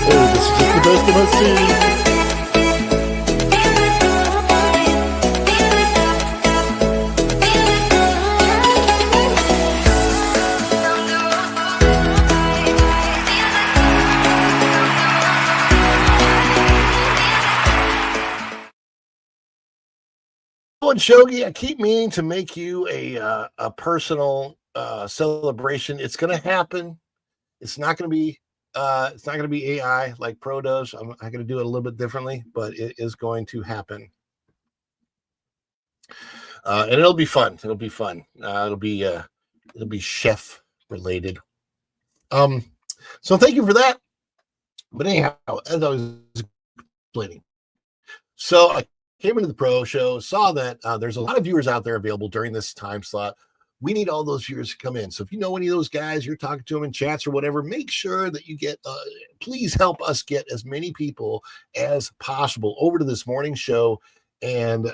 Oh, this is just the best of us seen. And Shogi, I keep meaning to make you a personal celebration. It's going to happen. It's not going to be AI like Pro does. I'm going to do it a little bit differently, but it is going to happen. And it'll be fun. It'll be chef related. So thank you for that. But anyhow, as I was explaining, so I came into the Pro Show, saw that there's a lot of viewers out there available during this time slot. We need all those viewers to come in. So if you know any of those guys, you're talking to them in chats or whatever, make sure that you get, please help us get as many people as possible over to this morning show and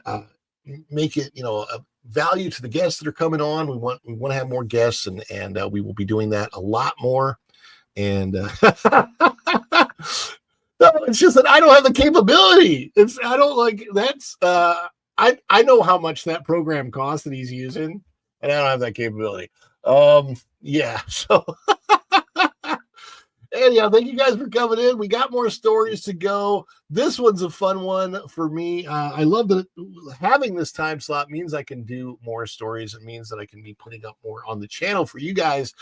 make it, a value to the guests that are coming on. We want to have more guests, and we will be doing that a lot more. And no, it's just that I don't have the capability. I don't like that's. I know how much that program costs that he's using, and I don't have that capability. Yeah. So. Anyhow, thank you guys for coming in. We got more stories to go. This one's a fun one for me. I love that having this time slot means I can do more stories. It means that I can be putting up more on the channel for you guys.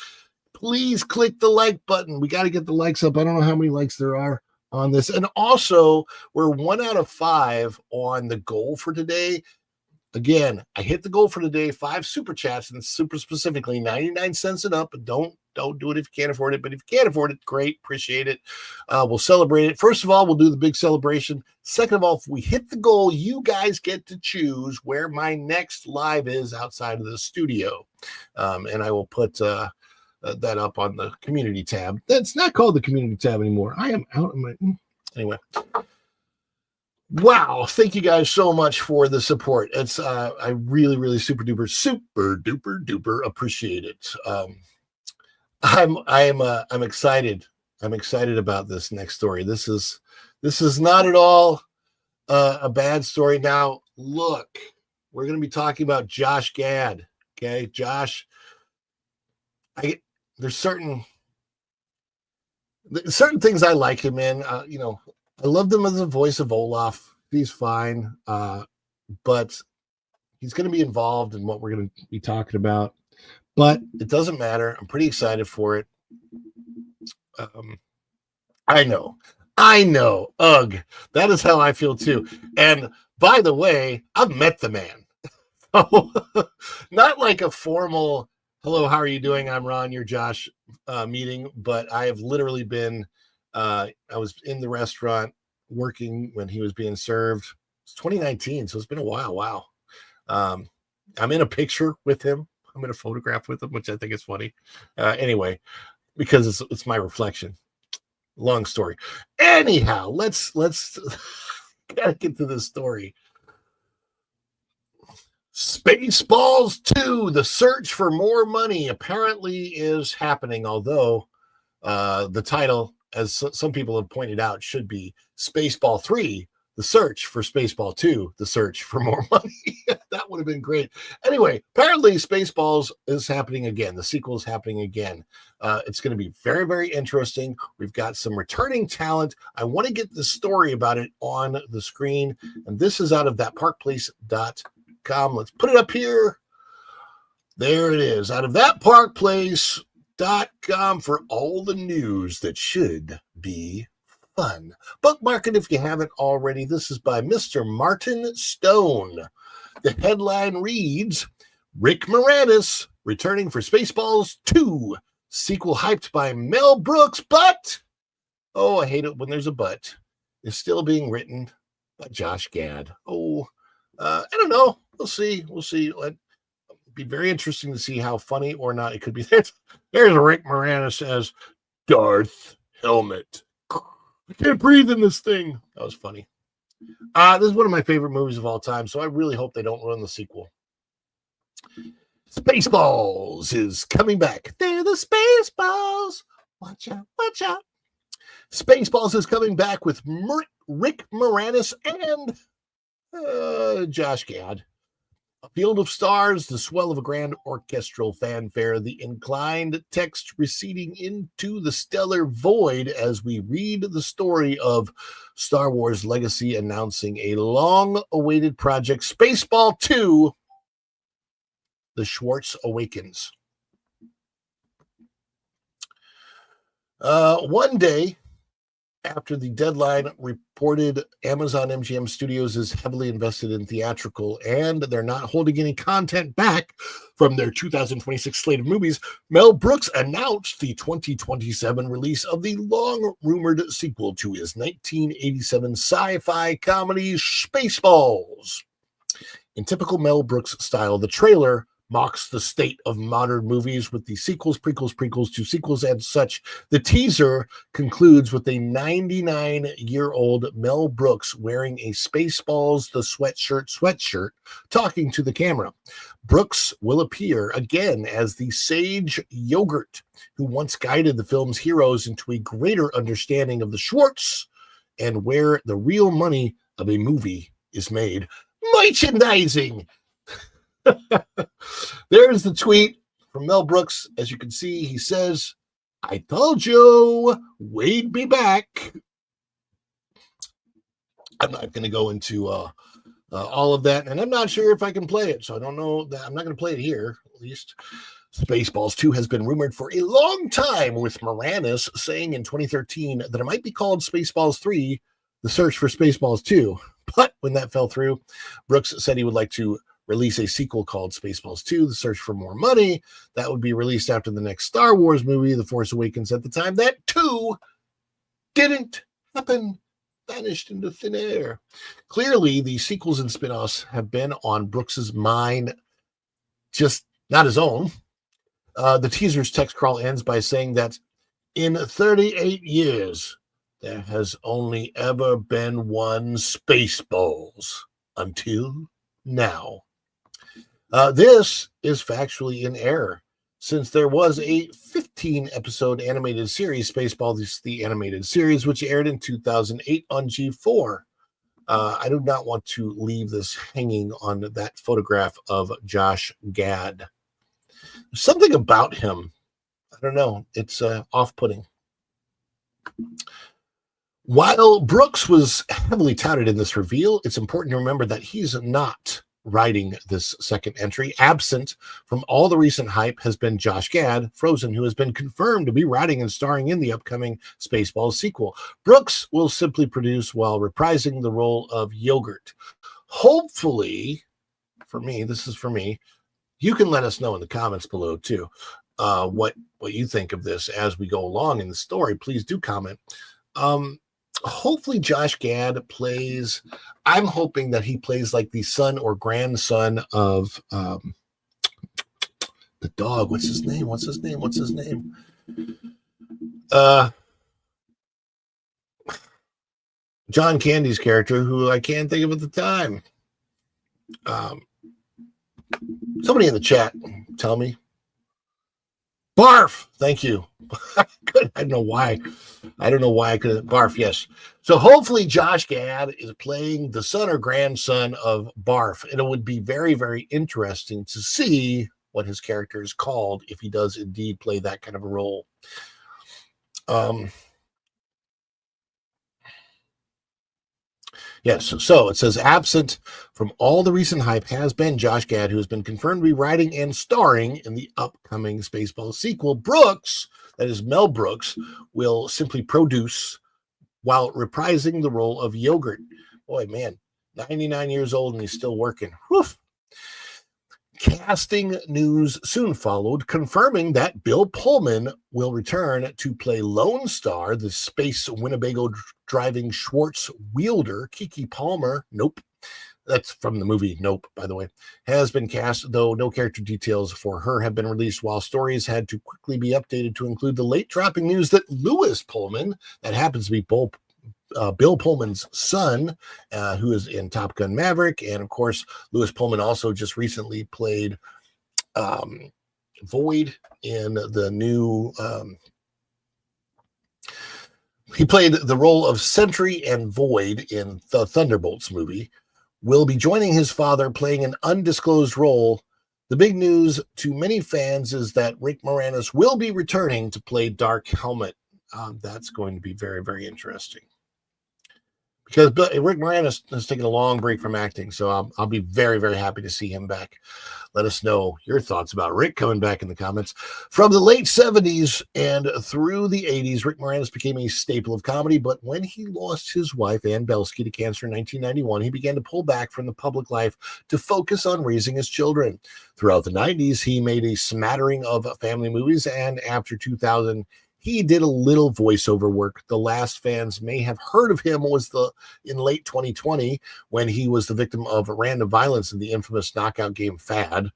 Please click the like button. We got to get the likes up. I don't know how many likes there are on this. And also, we're 1 out of 5 on the goal for today. Again, I hit the goal for today, 5 super chats, and super specifically 99 cents and up. Don't do it if you can't afford it. But if you can't afford it, great, appreciate it. We'll celebrate it. First of all, we'll do the big celebration. Second of all, if we hit the goal, you guys get to choose where my next live is outside of the studio. And I will put that up on the community tab. That's not called the community tab anymore. I am out of my... Anyway. Wow, thank you guys so much for the support. It's I really, really super duper appreciate it. I'm excited. I'm excited about this next story. This is not at all a bad story. Now, look, we're going to be talking about Josh Gad. Okay, Josh. There's certain things I like him in. I loved him as the voice of Olaf. He's fine, but he's going to be involved in what we're going to be talking about. But it doesn't matter. I'm pretty excited for it. I know. Ugh, that is how I feel too. And by the way, I've met the man. So, not like a formal, hello, how are you doing? I'm Ron, you're Josh meeting, but I have literally been, I was in the restaurant working when he was being served. It's 2019, so it's been a while. Wow. I'm in a picture with him. I'm in a photograph with him, which I think is funny. Anyway, because it's my reflection. Long story. Anyhow, let's gotta get to this story. Spaceballs 2, the search for more money apparently is happening, although the title, as some people have pointed out, should be Spaceball 3, the search for Spaceball 2, the search for more money. That would have been great. Anyway, apparently Spaceballs is happening again. The sequel is happening again. It's going to be very, very interesting. We've got some returning talent. I want to get the story about it on the screen. And this is out of thatparkplace.com. Let's put it up here. There it is. Out of thatparkplace.com for all the news that should be fun. Bookmark it if you haven't already. This is by Mr. Martin Stone. The headline reads, Rick Moranis returning for Spaceballs 2. Sequel hyped by Mel Brooks, but, oh, I hate it when there's a but, is still being written by Josh Gad. Oh, I don't know. We'll see. It'd be very interesting to see how funny or not it could be. There's Rick Moranis as Darth Helmet. I can't breathe in this thing. That was funny. This is one of my favorite movies of all time, so I really hope they don't run the sequel. Spaceballs is coming back. They're the Spaceballs. Watch out, watch out. Spaceballs is coming back with Rick Moranis and Josh Gad. A field of stars, the swell of a grand orchestral fanfare, the inclined text receding into the stellar void as we read the story of Star Wars Legacy announcing a long-awaited project, Spaceball 2, The Schwartz Awakens. One day after the deadline reported Amazon MGM Studios is heavily invested in theatrical and they're not holding any content back from their 2026 slate of movies, Mel Brooks announced the 2027 release of the long-rumored sequel to his 1987 sci-fi comedy Spaceballs. In typical Mel Brooks style, the trailer mocks the state of modern movies with the sequels, prequels to sequels, and such. The teaser concludes with a 99-year-old Mel Brooks wearing a Spaceballs the sweatshirt talking to the camera. Brooks will appear again as the sage Yogurt, who once guided the film's heroes into a greater understanding of the Schwartz and where the real money of a movie is made. Merchandising! There's the tweet from Mel Brooks. As you can see, he says, "I told you we'd be back." I'm not going to go into all of that, and I'm not sure if I can play it, so I don't know that I'm not going to play it here, at least. Spaceballs 2 has been rumored for a long time, with Moranis saying in 2013 that it might be called Spaceballs 3, The Search for Spaceballs 2. But when that fell through, Brooks said he would like to release a sequel called Spaceballs 2, The Search for More Money. That would be released after the next Star Wars movie, The Force Awakens, at the time. That too didn't happen. Vanished into thin air. Clearly, the sequels and spin-offs have been on Brooks's mind, just not his own. The teaser's text crawl ends by saying that in 38 years, there has only ever been one Spaceballs until now. This is factually in error, since there was a 15-episode animated series, Spaceballs the Animated Series, which aired in 2008 on G4. I do not want to leave this hanging on that photograph of Josh Gad. There's something about him, I don't know, it's off-putting. While Brooks was heavily touted in this reveal, it's important to remember that he's not writing this second entry. Absent from all the recent hype has been Josh Gad, Frozen, who has been confirmed to be writing and starring in the upcoming Spaceballs sequel. Brooks will simply produce while reprising the role of Yogurt. Hopefully, for me, this is for me, you can let us know in the comments below too, what you think of this as we go along in the story. Please do comment. Hopefully Josh Gad plays, I'm hoping that he plays like the son or grandson of the dog. What's his name? John Candy's character, who I can't think of at the time. Somebody in the chat, tell me. Barf, thank you. I don't know why I couldn't. Barf, yes. So hopefully Josh Gad is playing the son or grandson of Barf. And it would be very, very interesting to see what his character is called if he does indeed play that kind of a role. Yes, so it says, absent from all the recent hype has been Josh Gad, who has been confirmed to be writing and starring in the upcoming Spaceballs sequel. Brooks, that is Mel Brooks, will simply produce while reprising the role of Yogurt. Boy, man, 99 years old and he's still working. Whew. Casting news soon followed, confirming that Bill Pullman will return to play Lone Star, the space Winnebago driving Schwartz wielder. Kiki Palmer, nope, that's from the movie Nope, by the way, has been cast, though no character details for her have been released, while stories had to quickly be updated to include the late dropping news that Lewis Pullman, that happens to be Bill Pullman's son, who is in Top Gun Maverick. And of course, Lewis Pullman also just recently played Void in the new, he played the role of Sentry and Void in the Thunderbolts movie, will be joining his father playing an undisclosed role. The big news to many fans is that Rick Moranis will be returning to play Dark Helmet. That's going to be very, very interesting, because Rick Moranis has taken a long break from acting, so I'll be very, very happy to see him back. Let us know your thoughts about Rick coming back in the comments. From the late 70s and through the 80s, Rick Moranis became a staple of comedy, but when he lost his wife, Ann Belsky, to cancer in 1991, he began to pull back from the public life to focus on raising his children. Throughout the 90s, he made a smattering of family movies, and after 2000, he did a little voiceover work. The last fans may have heard of him was in late 2020 when he was the victim of random violence in the infamous knockout game Fad.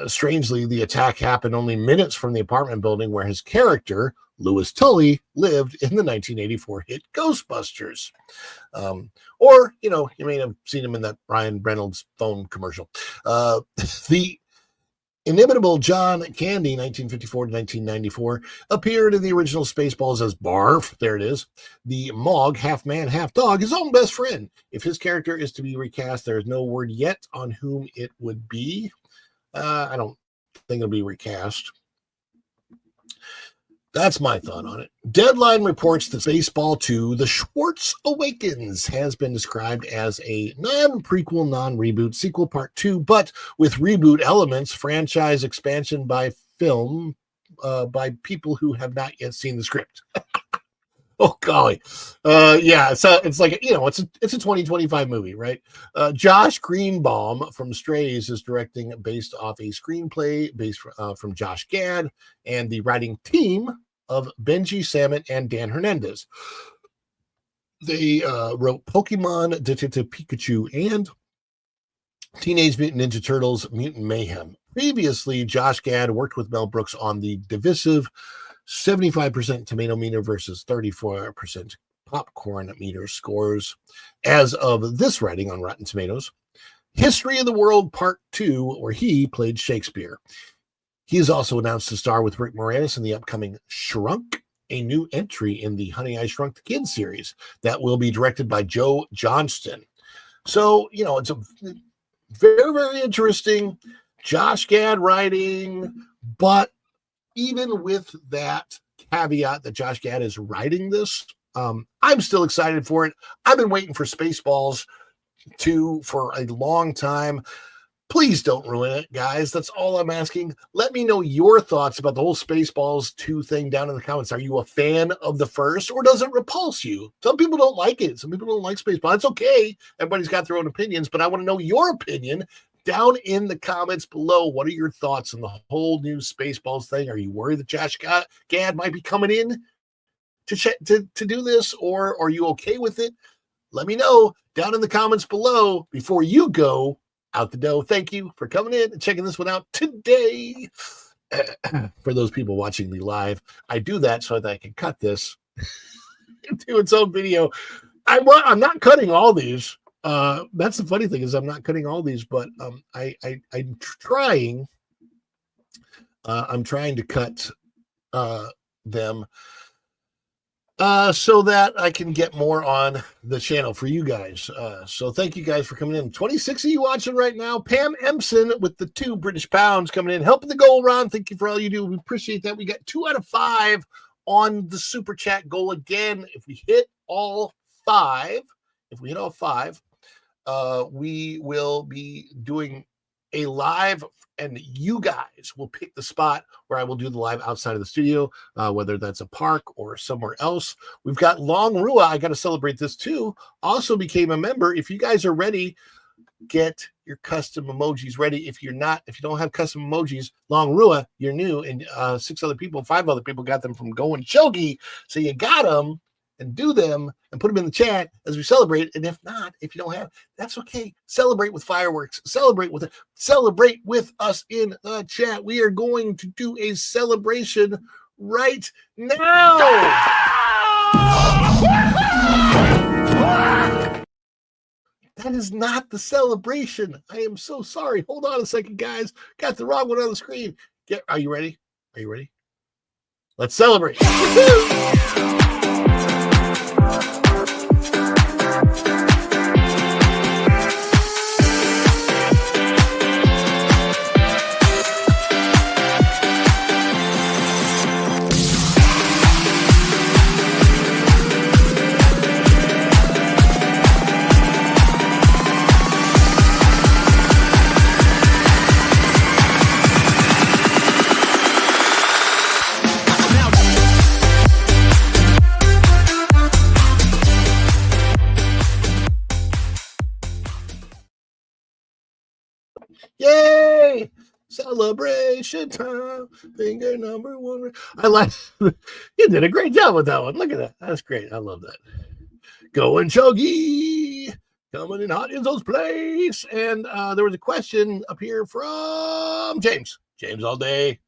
Strangely, the attack happened only minutes from the apartment building where his character, Louis Tully, lived in the 1984 hit Ghostbusters. Or, you may have seen him in that Ryan Reynolds phone commercial. The inimitable John Candy, 1954 to 1994, appeared in the original Spaceballs as Barf. There it is. The Mog, half man, half dog, his own best friend. If his character is to be recast, there is no word yet on whom it would be. I don't think it'll be recast. That's my thought on it. Deadline reports that Spaceball 2, The Schwartz Awakens, has been described as a non-prequel, non-reboot sequel part 2, but with reboot elements, franchise expansion by film by people who have not yet seen the script. Oh golly. Yeah, so it's like, it's a 2025 movie, right? Josh Greenbaum from Strays is directing based off a screenplay based from Josh Gad and the writing team of Benji Samit and Dan Hernandez. They wrote Pokemon Detective Pikachu and Teenage Mutant Ninja Turtles Mutant Mayhem. Previously, Josh Gad worked with Mel Brooks on the divisive 75% tomato meter versus 34% popcorn meter scores. As of this writing on Rotten Tomatoes, History of the World Part 2, where he played Shakespeare. He is also announced to star with Rick Moranis in the upcoming Shrunk, a new entry in the Honey, I Shrunk the Kids series that will be directed by Joe Johnston. So, it's a very, very interesting Josh Gad writing, but even with that caveat that Josh Gad is writing this, I'm still excited for it. I've been waiting for Spaceballs 2 for a long time. Please don't ruin it, guys. That's all I'm asking. Let me know your thoughts about the whole Spaceballs 2 thing down in the comments. Are you a fan of the first, or does it repulse you? Some people don't like it. Some people don't like Spaceballs. It's okay. Everybody's got their own opinions, but I want to know your opinion down in the comments below. What are your thoughts on the whole new Spaceballs thing? Are you worried that Josh Gad might be coming in to do this, or are you okay with it? Let me know down in the comments below before you go out the door. Thank you for coming in and checking this one out today. For those people watching the live, I do that so that I can cut this into its own video. I'm not cutting all these. That's the funny thing, is I'm not cutting all these, but I'm trying. I'm trying to cut them so that I can get more on the channel for you guys. So thank you guys for coming in. 26 of you watching right now. Pam Empson with the 2 British pounds coming in, helping the goal, Ron. Thank you for all you do. We appreciate that. We got 2 out of 5 on the super chat goal. Again, if we hit all 5, we will be doing a live, and you guys will pick the spot where I will do the live outside of the studio, whether that's a park or somewhere else. We've got Long Rua. I got to celebrate this too. Also became a member. If you guys are ready, get your custom emojis ready. If you don't have custom emojis, Long Rua, you're new, and 5 other people got them from Going Chogi. So you got them, and do them and put them in the chat as we celebrate. And if not, if you don't have, that's okay. Celebrate with fireworks. Celebrate with us in the chat. We are going to do a celebration right now. That is not the celebration. I am so sorry. Hold on a second, guys. Got the wrong one on the screen. Are you ready? Are you ready? Let's celebrate. Yay! Celebration time. Finger number one. I like. You did a great job with that one. Look at that. That's great. I love that. Going Chuggy. Coming in hot in those place. And there was a question up here from James. James all day.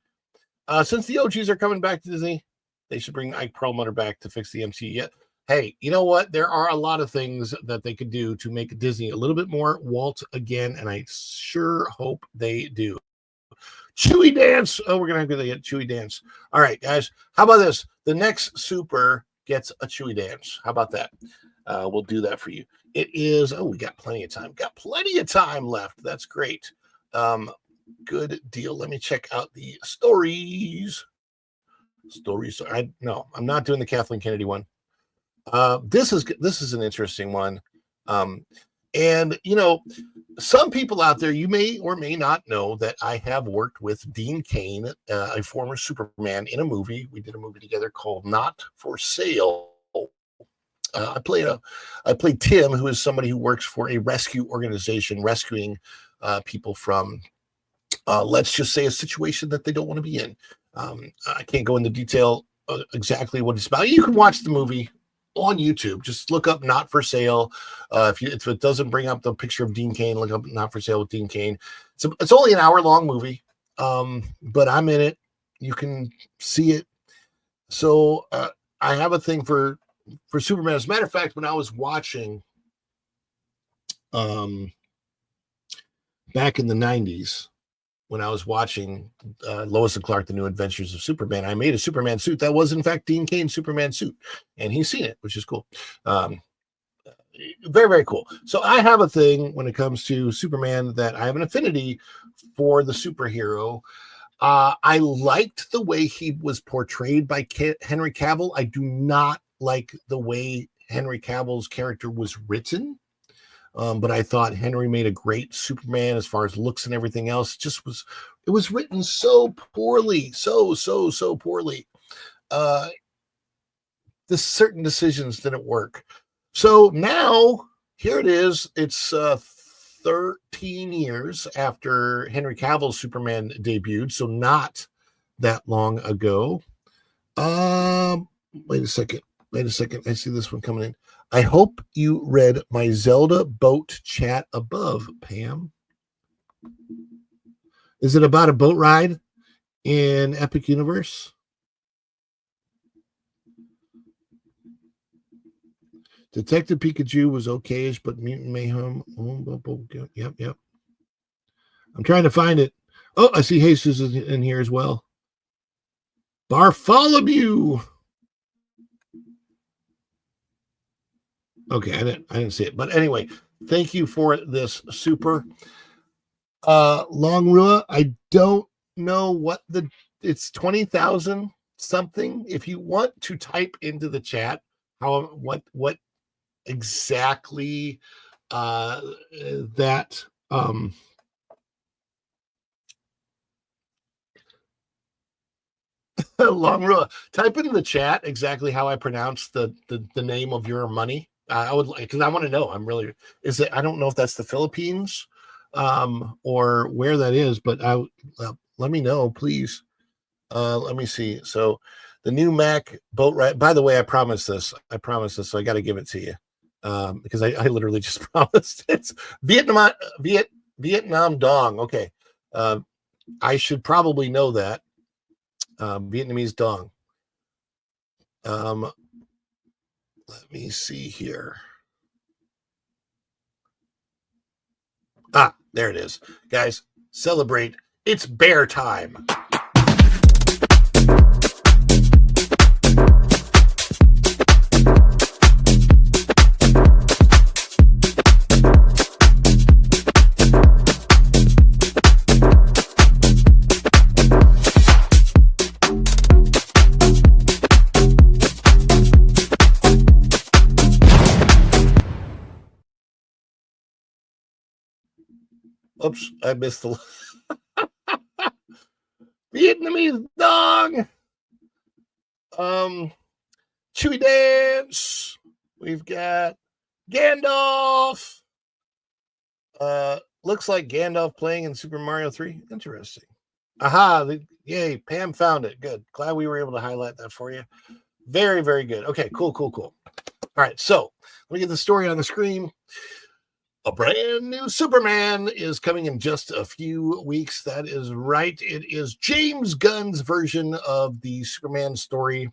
Since the OGs are coming back to Disney, they should bring Ike Perlmutter back to fix the MCU. Yeah. Hey, you know what? There are a lot of things that they could do to make Disney a little bit more Walt again, and I sure hope they do. Chewy dance. Oh, we're going to have to get Chewy dance. All right, guys. How about this? The next super gets a Chewy dance. How about that? We'll do that for you. It is, we got plenty of time. Got plenty of time left. That's great. Good deal. Let me check out the stories. I'm not doing the Kathleen Kennedy one. This is an interesting one. And you know, some people out there, you may or may not know that I have worked with Dean Cain, a former Superman, in a movie. We did a movie together called Not for Sale. I played Tim, who is somebody who works for a rescue organization rescuing people from let's just say a situation that they don't want to be in. I can't go into detail exactly what it's about. You can watch the movie on YouTube. Just look up Not for Sale. If it doesn't bring up the picture of Dean Cain, look up Not for Sale with Dean Cain. It's only an hour-long movie, but I'm in it. You can see it. So I have a thing for Superman. As a matter of fact, when I was watching back in the 90s, when I was watching Lois and Clark, The New Adventures of Superman, I made a Superman suit that was, in fact, Dean Cain's Superman suit. And he's seen it, which is cool. Very, very cool. So I have a thing when it comes to Superman that I have an affinity for the superhero. I liked the way he was portrayed by Henry Cavill. I do not like the way Henry Cavill's character was written. But I thought Henry made a great Superman as far as looks and everything else. It was written so poorly, so poorly. The certain decisions didn't work. So now here it is. It's 13 years after Henry Cavill's Superman debuted, so not that long ago. Wait a second. I see this one coming in. I hope you read my Zelda boat chat above, Pam. Is it about a boat ride in Epic Universe? Detective Pikachu was okayish, but Mutant Mayhem. Yep. I'm trying to find it. Oh, I see Jesus in here as well. Bartholomew. Okay, I didn't see it. But anyway, thank you for this super. Longrua, I don't know what it's 20,000 something. If you want to type into the chat what exactly that Longrua, type into the chat exactly how I pronounce the name of your money. I would like, because I want to know. I don't know if that's the Philippines or where that is, but let me know, please. Let me see. So the new Mac boat ride, by the way, I promised this, so I got to give it to you because I literally just promised. It's Vietnam Dong. Okay. I should probably know that. Vietnamese Dong. Let me see here. There it is. Guys, celebrate. It's bear time. Oops, I missed the Vietnamese dong. Chewy dance. We've got Gandalf. Looks like Gandalf playing in Super Mario 3. Interesting. Aha, yay, Pam found it. Good. Glad we were able to highlight that for you. Very, very good. Okay, cool. All right, so let me get the story on the screen. A brand new Superman is coming in just a few weeks. That is right. It is James Gunn's version of the Superman story.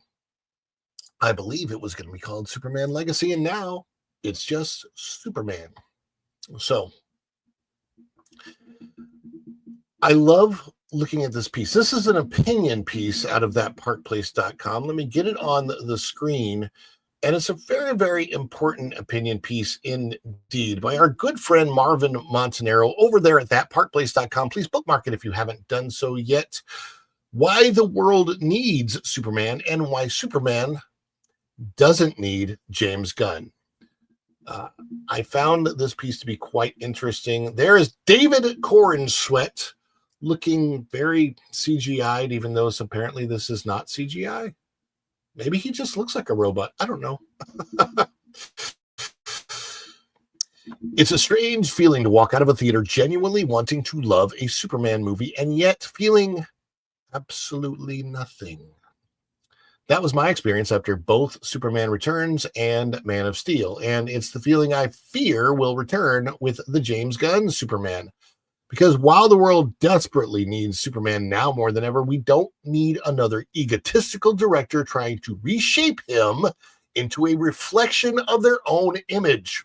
I believe it was going to be called Superman Legacy, and now it's just Superman. So I love looking at this piece. This is an opinion piece out of thatparkplace.com. Let me get it on the screen. And it's a very, very important opinion piece indeed by our good friend Marvin Montanaro over there at thatparkplace.com. Please bookmark it if you haven't done so yet. Why the world needs Superman and why Superman doesn't need James Gunn. I found this piece to be quite interesting. There is David Cornsweet looking very CGI'd, even though apparently this is not CGI. Maybe he just looks like a robot. I don't know. It's a strange feeling to walk out of a theater genuinely wanting to love a Superman movie and yet feeling absolutely nothing. That was my experience after both Superman Returns and Man of Steel. And it's the feeling I fear will return with the James Gunn Superman. Because while the world desperately needs Superman now more than ever, we don't need another egotistical director trying to reshape him into a reflection of their own image.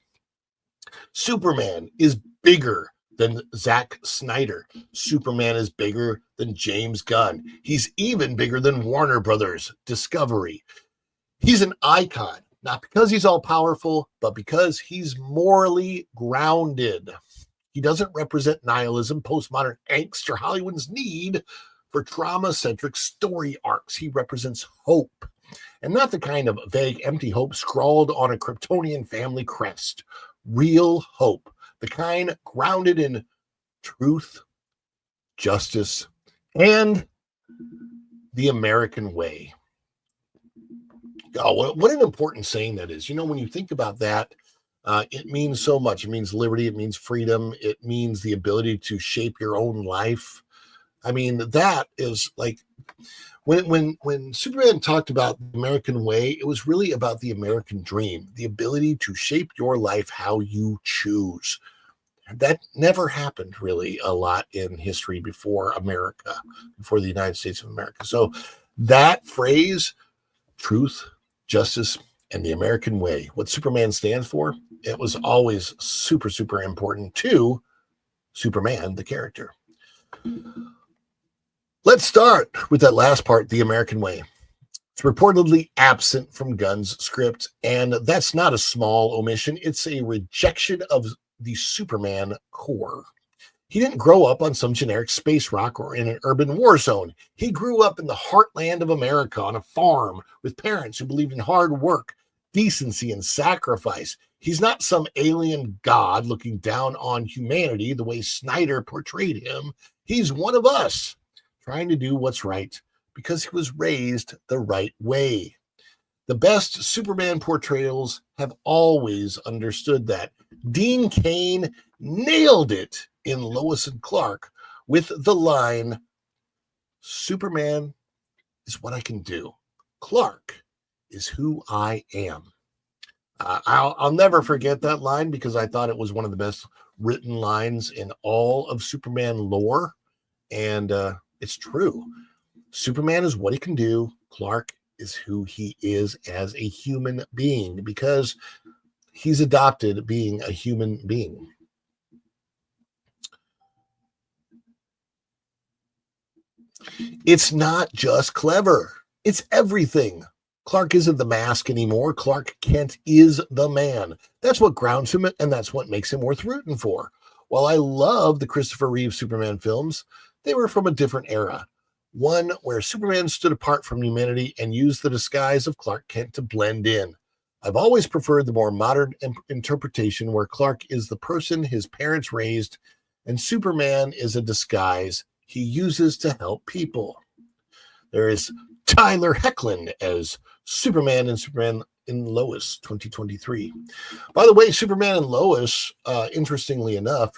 Superman is bigger than Zack Snyder. Superman is bigger than James Gunn. He's even bigger than Warner Brothers Discovery. He's an icon, not because he's all powerful, but because he's morally grounded. He doesn't represent nihilism, postmodern angst, or Hollywood's need for trauma-centric story arcs. He represents hope, and not the kind of vague, empty hope scrawled on a Kryptonian family crest. Real hope, the kind grounded in truth, justice, and the American way. Oh, what an important saying that is. You know, when you think about that, it means so much. It means liberty. It means freedom. It means the ability to shape your own life. I mean, that is like when Superman talked about the American way, it was really about the American dream, the ability to shape your life how you choose. That never happened really a lot in history before America, before the United States of America. So that phrase, truth, justice, and the American way, what Superman stands for, it was always super, super important to Superman, the character. Let's start with that last part, the American way. It's reportedly absent from Gunn's script, and that's not a small omission. It's a rejection of the Superman core. He didn't grow up on some generic space rock or in an urban war zone. He grew up in the heartland of America on a farm with parents who believed in hard work, decency, and sacrifice. He's not some alien god looking down on humanity the way Snyder portrayed him. He's one of us, trying to do what's right because he was raised the right way. The best Superman portrayals have always understood that. Dean Cain nailed it in Lois and Clark with the line, Superman is what I can do. Clark is who I am. I'll never forget that line because I thought it was one of the best written lines in all of Superman lore. And it's true. Superman is what he can do. Clark is who he is as a human being because he's adopted being a human being. It's not just clever. It's everything. Clark isn't the mask anymore. Clark Kent is the man. That's what grounds him, and that's what makes him worth rooting for. While I love the Christopher Reeve Superman films, they were from a different era. One where Superman stood apart from humanity and used the disguise of Clark Kent to blend in. I've always preferred the more modern interpretation where Clark is the person his parents raised and Superman is a disguise he uses to help people. There is Tyler Hoechlin as Superman and Superman in Lois 2023. By the way, Superman and Lois, interestingly enough,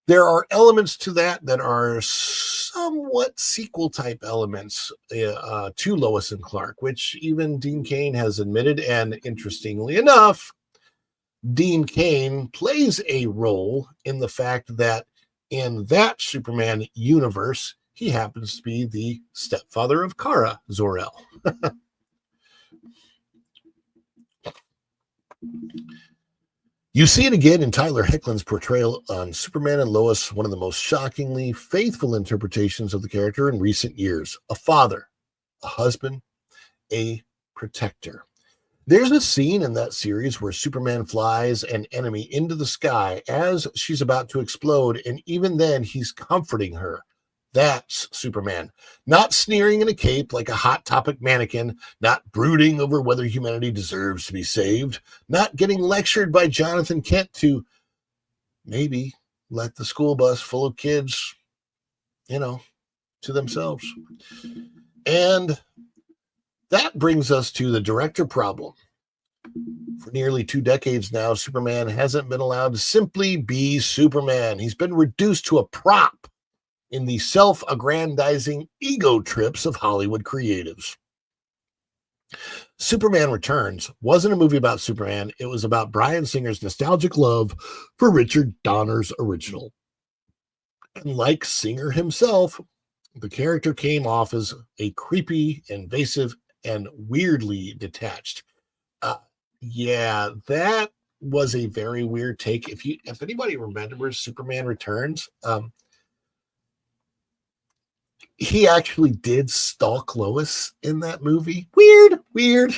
There are elements to that are somewhat sequel type elements to Lois and Clark, which even Dean Cain has admitted. And interestingly enough, Dean Cain plays a role in the fact that in that Superman universe, he happens to be the stepfather of Kara Zor-El. You see it again in Tyler Hoechlin's portrayal on Superman and Lois, one of the most shockingly faithful interpretations of the character in recent years. A father, a husband, a protector. There's a scene in that series where Superman flies an enemy into the sky as she's about to explode, and even then he's comforting her. That's Superman. Not sneering in a cape like a Hot Topic mannequin, not brooding over whether humanity deserves to be saved, not getting lectured by Jonathan Kent to maybe let the school bus full of kids, to themselves. And that brings us to the director problem. For nearly 2 decades now, Superman hasn't been allowed to simply be Superman. He's been reduced to a prop in the self-aggrandizing ego trips of Hollywood creatives. Superman Returns wasn't a movie about Superman. It was about Bryan Singer's nostalgic love for Richard Donner's original. And like Singer himself, the character came off as a creepy, invasive, and weirdly detached. Yeah, that was a very weird take. If anybody remembers Superman Returns, he actually did stalk Lois in that movie. Weird.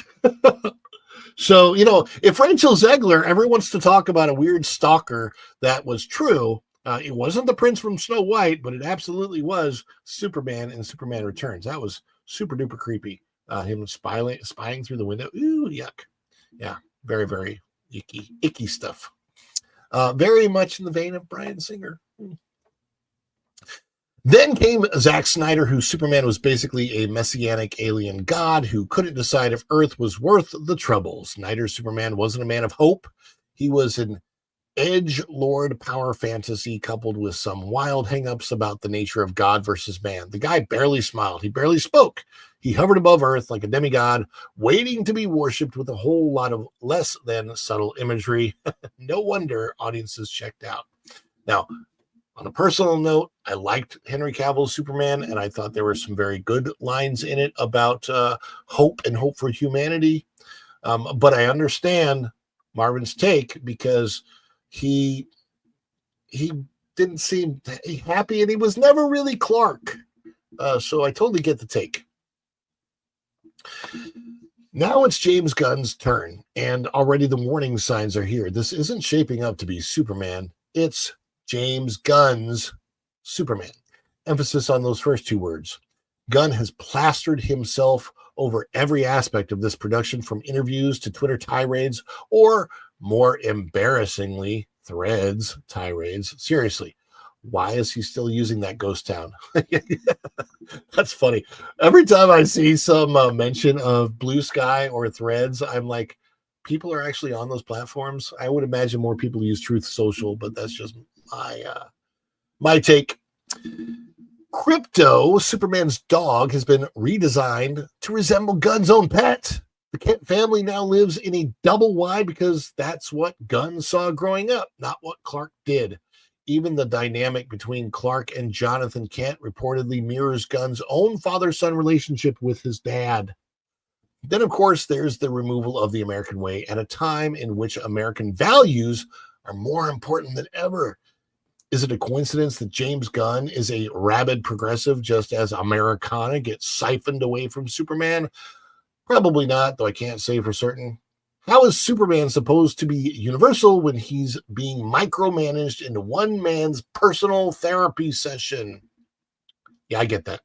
So, if Rachel Zegler ever wants to talk about a weird stalker that was true, it wasn't the prince from Snow White, but it absolutely was Superman in Superman Returns. That was super duper creepy. Him spying through the window. Ooh, yuck. Yeah, very, very icky stuff. Very much in the vein of Bryan Singer. Then came Zack Snyder, whose Superman was basically a messianic alien god who couldn't decide if Earth was worth the trouble. Snyder's Superman wasn't a man of hope. He was an edgelord power fantasy coupled with some wild hangups about the nature of God versus man. The guy barely smiled. He barely spoke. He hovered above Earth like a demigod, waiting to be worshipped with a whole lot of less than subtle imagery. No wonder audiences checked out. Now, on a personal note, I liked Henry Cavill's Superman, and I thought there were some very good lines in it about hope and hope for humanity. But I understand Marvin's take because he didn't seem happy, and he was never really Clark. So I totally get the take. Now it's James Gunn's turn, and already the warning signs are here. This isn't shaping up to be Superman. It's James Gunn's Superman. Emphasis on those first 2 words. Gunn has plastered himself over every aspect of this production, from interviews to Twitter tirades, or more embarrassingly, Threads tirades. Seriously, why is he still using that ghost town? That's funny. Every time I see some mention of Blue Sky or Threads, I'm like, people are actually on those platforms. I would imagine more people use Truth Social, but that's just my take. Crypto, Superman's dog, has been redesigned to resemble Gunn's own pet. The Kent family now lives in a double wide because that's what Gunn saw growing up, not what Clark did. Even the dynamic between Clark and Jonathan Kent reportedly mirrors Gunn's own father-son relationship with his dad. Then, of course, there's the removal of the American way at a time in which American values are more important than ever. Is it a coincidence that James Gunn is a rabid progressive just as Americana gets siphoned away from Superman? Probably not, though I can't say for certain. How is Superman supposed to be universal when he's being micromanaged into one man's personal therapy session? Yeah, I get that.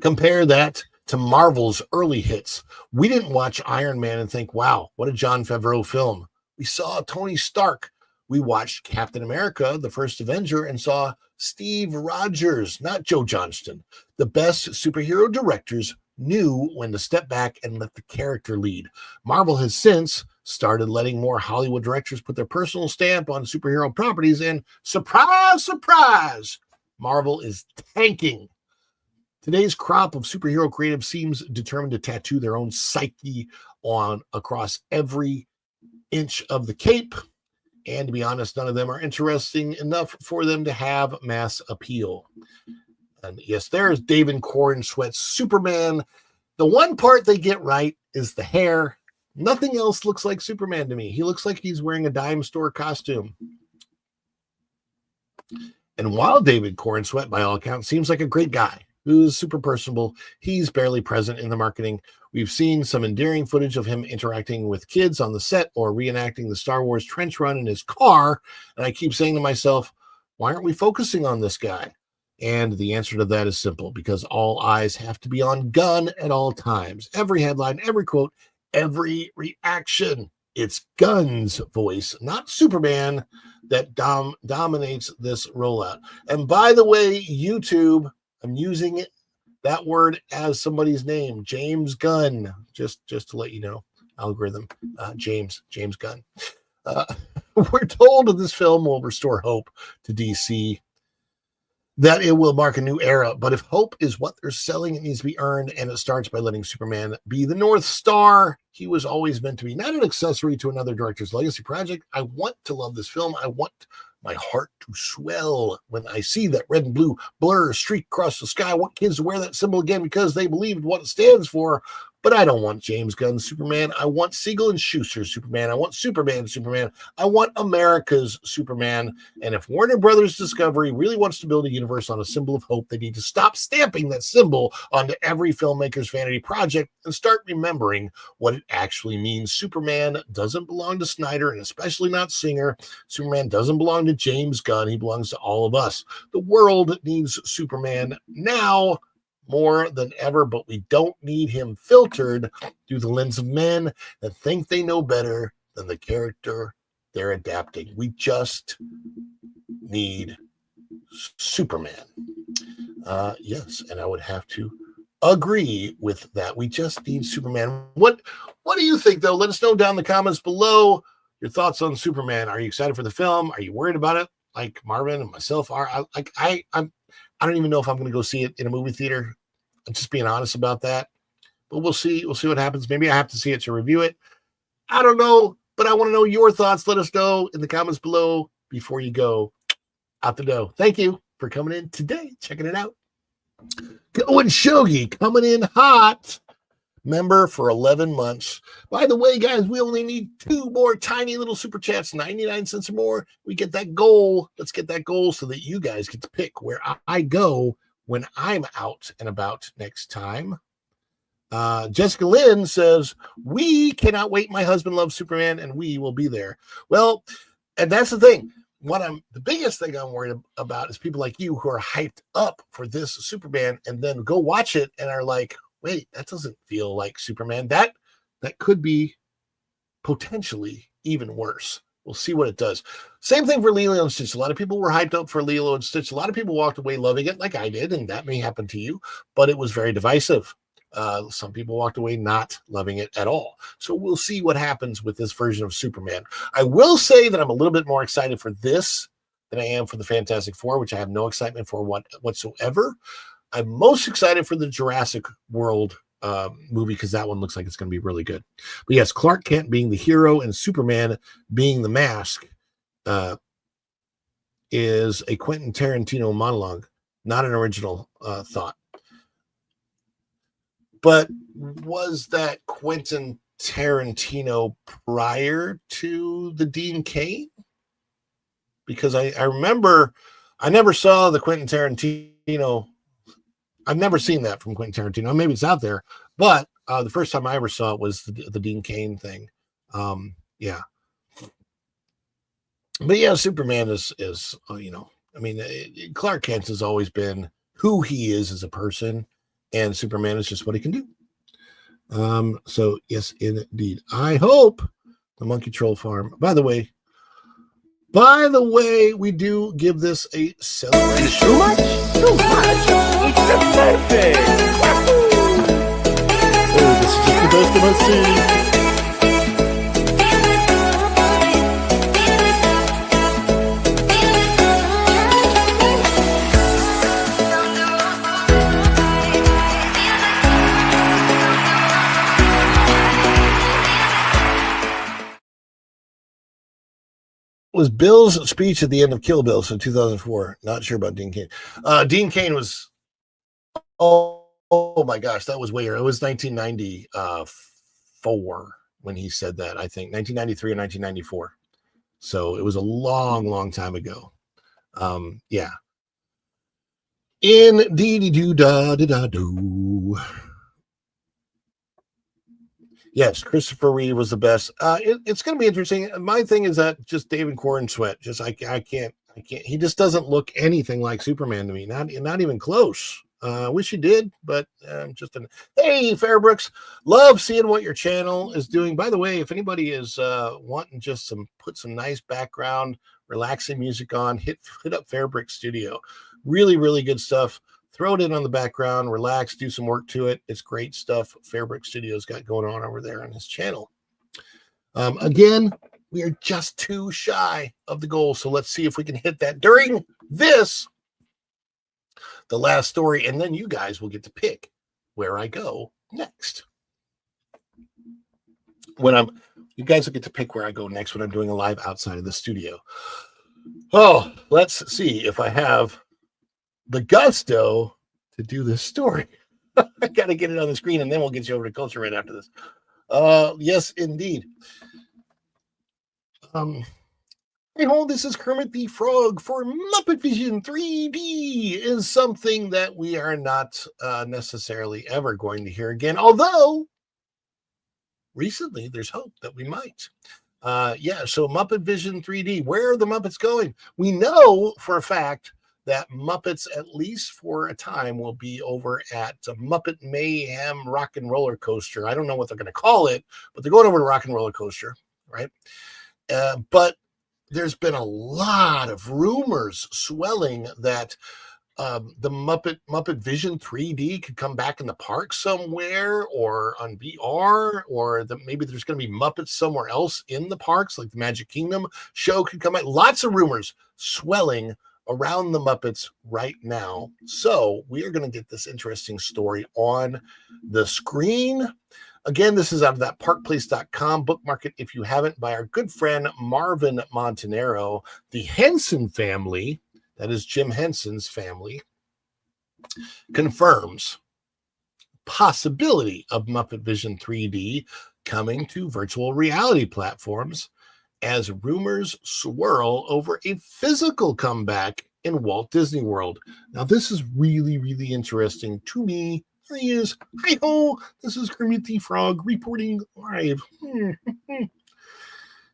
Compare that to Marvel's early hits. We didn't watch Iron Man and think, wow, what a Jon Favreau film. We saw Tony Stark. We watched Captain America, the first Avenger, and saw Steve Rogers, not Joe Johnston. The best superhero directors knew when to step back and let the character lead. Marvel has since started letting more Hollywood directors put their personal stamp on superhero properties, and surprise, surprise, Marvel is tanking. Today's crop of superhero creative seems determined to tattoo their own psyche on across every inch of the cape. And to be honest, none of them are interesting enough for them to have mass appeal. And yes, there's David Corenswet's Superman. The one part they get right is the hair. Nothing else looks like Superman to me. He looks like he's wearing a dime store costume. And while David Corenswet, by all accounts, seems like a great guy who's super personable, he's barely present in the marketing. We've seen some endearing footage of him interacting with kids on the set or reenacting the Star Wars trench run in his car. And I keep saying to myself, why aren't we focusing on this guy? And the answer to that is simple, because all eyes have to be on Gunn at all times. Every headline, every quote, every reaction. It's Gunn's voice, not Superman, that dominates this rollout. And by the way, YouTube, I'm using that word as somebody's name, James Gunn, just to let you know, algorithm, James Gunn. We're told that this film will restore hope to DC, that it will mark a new era. But if hope is what they're selling, it needs to be earned, and it starts by letting Superman be the North Star he was always meant to be, not an accessory to another director's legacy project. I want to love this film. I want my heart to swell when I see that red and blue blur streak across the sky. I want kids to wear that symbol again because they believed what it stands for. But I don't want James Gunn's Superman. I want Siegel and Schuster's Superman. I want Superman's Superman. I want America's Superman. And if Warner Brothers Discovery really wants to build a universe on a symbol of hope, they need to stop stamping that symbol onto every filmmaker's vanity project and start remembering what it actually means. Superman doesn't belong to Snyder, and especially not Singer. Superman doesn't belong to James Gunn. He belongs to all of us. The world needs Superman now more than ever, but we don't need him filtered through the lens of men that think they know better than the character they're adapting. We just need Superman. Yes, and I would have to agree with that. We just need Superman. What do you think, though? Let us know down in the comments below your thoughts on Superman. Are you excited for the film? Are you worried about it, like Marvin and myself are? I don't even know if I'm going to go see it in a movie theater. I'm just being honest about that. But we'll see. We'll see what happens. Maybe I have to see it to review it. I don't know, but I want to know your thoughts. Let us know in the comments below before you go out the door. Thank you for coming in today, checking it out. Going Shogi, coming in hot. Member for 11 months. By the way, guys, we only need 2 more tiny little super chats, 99 cents or more. We get that goal. Let's get that goal so that you guys get to pick where I go when I'm out and about next time. Jessica Lynn says, we cannot wait. My husband loves Superman and we will be there. Well, and that's the thing. The biggest thing I'm worried about is people like you who are hyped up for this Superman and then go watch it and are like, wait, that doesn't feel like Superman. That could be potentially even worse. We'll see what it does. Same thing for Lilo and Stitch. A lot of people were hyped up for Lilo and Stitch. A lot of people walked away loving it like I did, and that may happen to you, but it was very divisive. Some people walked away not loving it at all. So we'll see what happens with this version of Superman. I will say that I'm a little bit more excited for this than I am for the Fantastic Four, which I have no excitement for whatsoever. I'm most excited for the Jurassic World movie because that one looks like it's going to be really good. But yes, Clark Kent being the hero and Superman being the mask is a Quentin Tarantino monologue, not an original thought. But was that Quentin Tarantino prior to the Dean Cain? Because I remember I never saw the Quentin Tarantino. I've never seen that from Quentin Tarantino. Maybe it's out there, but the first time I ever saw it was the Dean Cain thing. Yeah. But yeah, Superman is Clark Kent has always been who he is as a person, and Superman is just what he can do. So yes, indeed. I hope the Monkey Troll Farm. By the way, we do give this a celebration. Is it too much? Too much? It's perfect! Oh, this is just the best of my scene. was Bill's speech at the end of Kill Bill, so 2004. Not sure about Dean Cain. Dean Cain was, oh my gosh, that was way early. It was 1994 when he said that, I think. 1993 or 1994. So it was a long, long time ago. Yeah. In-dee-dee-doo-da-da-da-doo. Yes, Christopher Reeve was the best. It's going to be interesting. My thing is that just David Corn Sweat. Just I can't. He just doesn't look anything like Superman to me. Not even close. Wish he did, but just an. Hey, Fairbrooks, love seeing what your channel is doing. By the way, if anybody is wanting just put some nice background, relaxing music on, hit up Fairbrooks Studio. Really, really good stuff. Throw it in on the background, relax, do some work to it. It's great stuff Fairbrick Studios got going on over there on his channel. Again, we are just too shy of the goal, so let's see if we can hit that during the last story, and then you guys will get to pick where I go next. You guys will get to pick where I go next when I'm doing a live outside of the studio. Oh, let's see if I have the gusto to do this story. I got to get it on the screen, and then we'll get you over to culture right after this. Yes, indeed. Hey ho, this is Kermit the Frog for Muppet Vision 3D is something that we are not necessarily ever going to hear again, although recently there's hope that we might. So Muppet Vision 3D, where are the Muppets going? We know for a fact that Muppets, at least for a time, will be over at Muppet Mayhem Rock and Roller Coaster. I don't know what they're going to call it, but they're going over to Rock and Roller Coaster, right? But there's been a lot of rumors swelling that the Muppet Vision 3D could come back in the park somewhere, or on VR, or maybe there's going to be Muppets somewhere else in the parks, like the Magic Kingdom show could come back. Lots of rumors swelling around the Muppets right now. So we are going to get this interesting story on the screen. Again, this is out of that parkplace.com bookmark it if you haven't, by our good friend Marvin Montanaro. The Henson family, that is Jim Henson's family, confirms possibility of Muppet Vision 3D coming to virtual reality platforms as rumors swirl over a physical comeback in Walt Disney World. Now, this is really, really interesting to me. Here he is. Hi-ho, this is Kermit the Frog reporting live.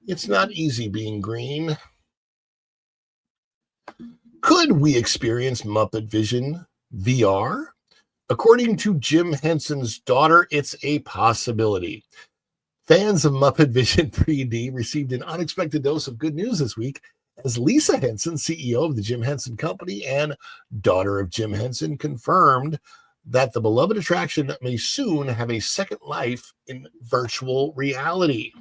It's not easy being green. Could we experience Muppet Vision VR? According to Jim Henson's daughter, it's a possibility. Fans of Muppet Vision 3D received an unexpected dose of good news this week as Lisa Henson, CEO of the Jim Henson Company and daughter of Jim Henson, confirmed that the beloved attraction may soon have a second life in virtual reality.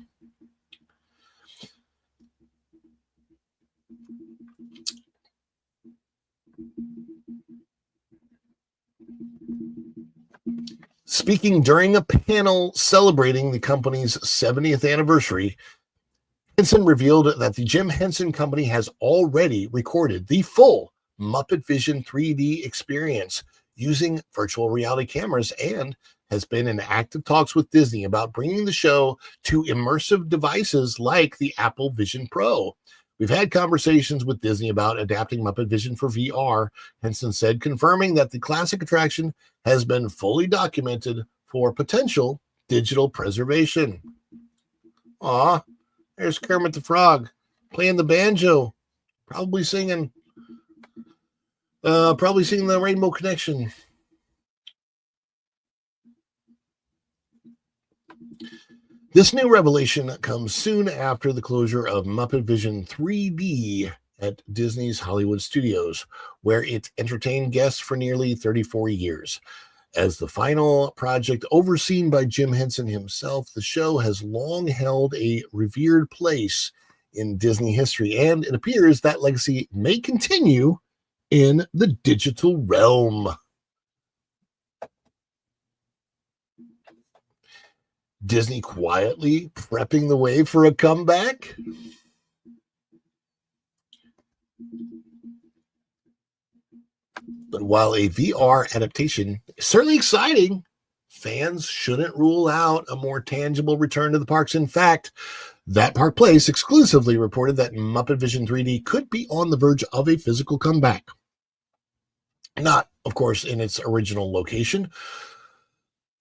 Speaking during a panel celebrating the company's 70th anniversary, Henson revealed that the Jim Henson Company has already recorded the full Muppet Vision 3D experience using virtual reality cameras and has been in active talks with Disney about bringing the show to immersive devices like the Apple Vision Pro. We've had conversations with Disney about adapting Muppet Vision for VR, Henson said, confirming that the classic attraction has been fully documented for potential digital preservation. Aw, there's Kermit the Frog playing the banjo, probably singing the Rainbow Connection. This new revelation comes soon after the closure of Muppet Vision 3D at Disney's Hollywood Studios, where it entertained guests for nearly 34 years. As the final project overseen by Jim Henson himself, the show has long held a revered place in Disney history, and it appears that legacy may continue in the digital realm. Disney quietly prepping the way for a comeback? But while a VR adaptation is certainly exciting, fans shouldn't rule out a more tangible return to the parks. In fact, That Park Place exclusively reported that Muppet Vision 3D could be on the verge of a physical comeback. Not, of course, in its original location.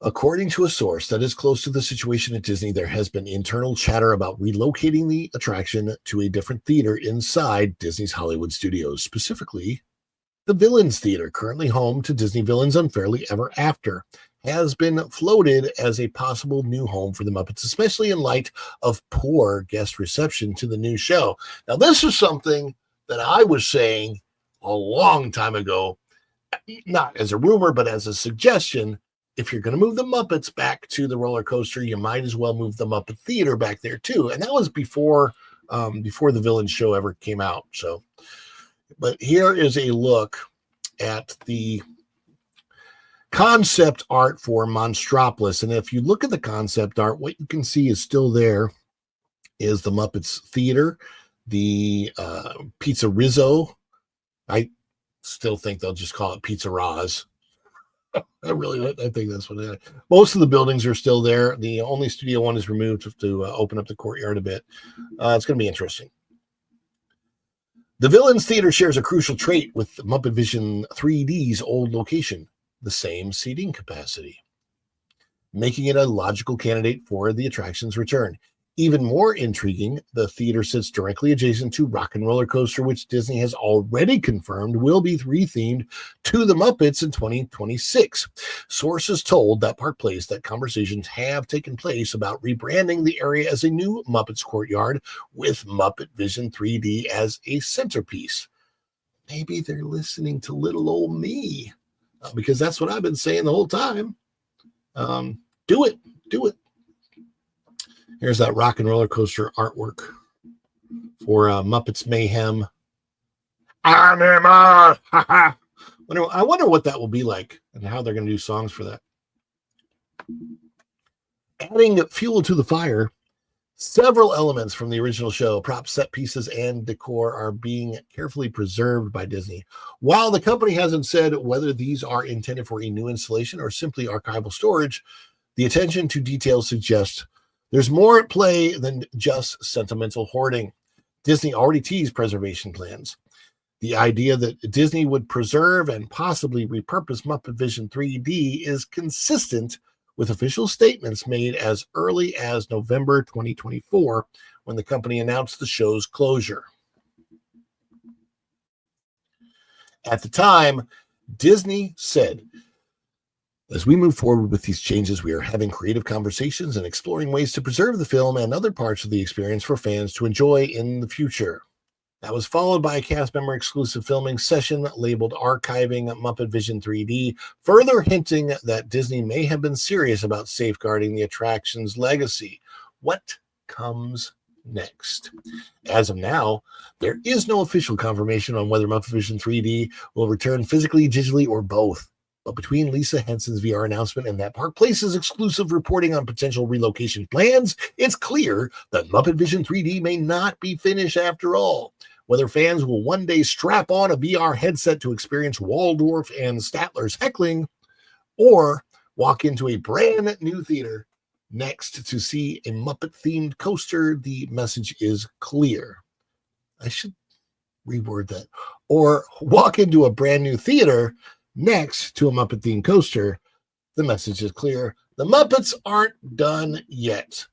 According to a source that is close to the situation at Disney, there has been internal chatter about relocating the attraction to a different theater inside Disney's Hollywood studios, specifically the Villains Theater, currently home to Disney Villains Unfairly Ever After, has been floated as a possible new home for the Muppets, especially in light of poor guest reception to the new show. Now, this is something that I was saying a long time ago, not as a rumor, but as a suggestion. If you're going to move the Muppets back to the roller coaster, you might as well move the Muppet Theater back there too. And that was before the Villain show ever came out. So, but here is a look at the concept art for Monstropolis. And if you look at the concept art, what you can see is still there is the Muppets Theater, the Pizza Rizzo. I still think they'll just call it Pizza Roz. I think that's what it is. Most of the buildings are still there. The only Studio One is removed to open up the courtyard a bit. It's going to be interesting. The Villains Theater shares a crucial trait with Muppet Vision 3D's old location, the same seating capacity, making it a logical candidate for the attraction's return. Even more intriguing, the theater sits directly adjacent to Rock and Roller Coaster, which Disney has already confirmed will be rethemed to the Muppets in 2026. Sources told That Park Place that conversations have taken place about rebranding the area as a new Muppets courtyard with Muppet Vision 3D as a centerpiece. Maybe they're listening to little old me, because that's what I've been saying the whole time. Do it. Here's that Rock and Roller Coaster artwork for Muppets Mayhem. Anima! I wonder what that will be like and how they're going to do songs for that. Adding fuel to the fire, several elements from the original show, props, set pieces, and decor are being carefully preserved by Disney. While the company hasn't said whether these are intended for a new installation or simply archival storage, the attention to detail suggests there's more at play than just sentimental hoarding. Disney already teased preservation plans. The idea that Disney would preserve and possibly repurpose Muppet Vision 3D is consistent with official statements made as early as November 2024, when the company announced the show's closure. At the time, Disney said, "As we move forward with these changes, we are having creative conversations and exploring ways to preserve the film and other parts of the experience for fans to enjoy in the future." That was followed by a cast member exclusive filming session labeled Archiving Muppet Vision 3D, further hinting that Disney may have been serious about safeguarding the attraction's legacy. What comes next? As of now, there is no official confirmation on whether Muppet Vision 3D will return physically, digitally, or both. But between Lisa Henson's VR announcement and That Park Place's exclusive reporting on potential relocation plans, it's clear that Muppet Vision 3D may not be finished after all. Whether fans will one day strap on a VR headset to experience Waldorf and Statler's heckling, or walk into a brand new theater next to see a Muppet-themed coaster, the message is clear. I should reword that. Or walk into a brand new theater next to a Muppet-themed coaster, the message is clear. The Muppets aren't done yet.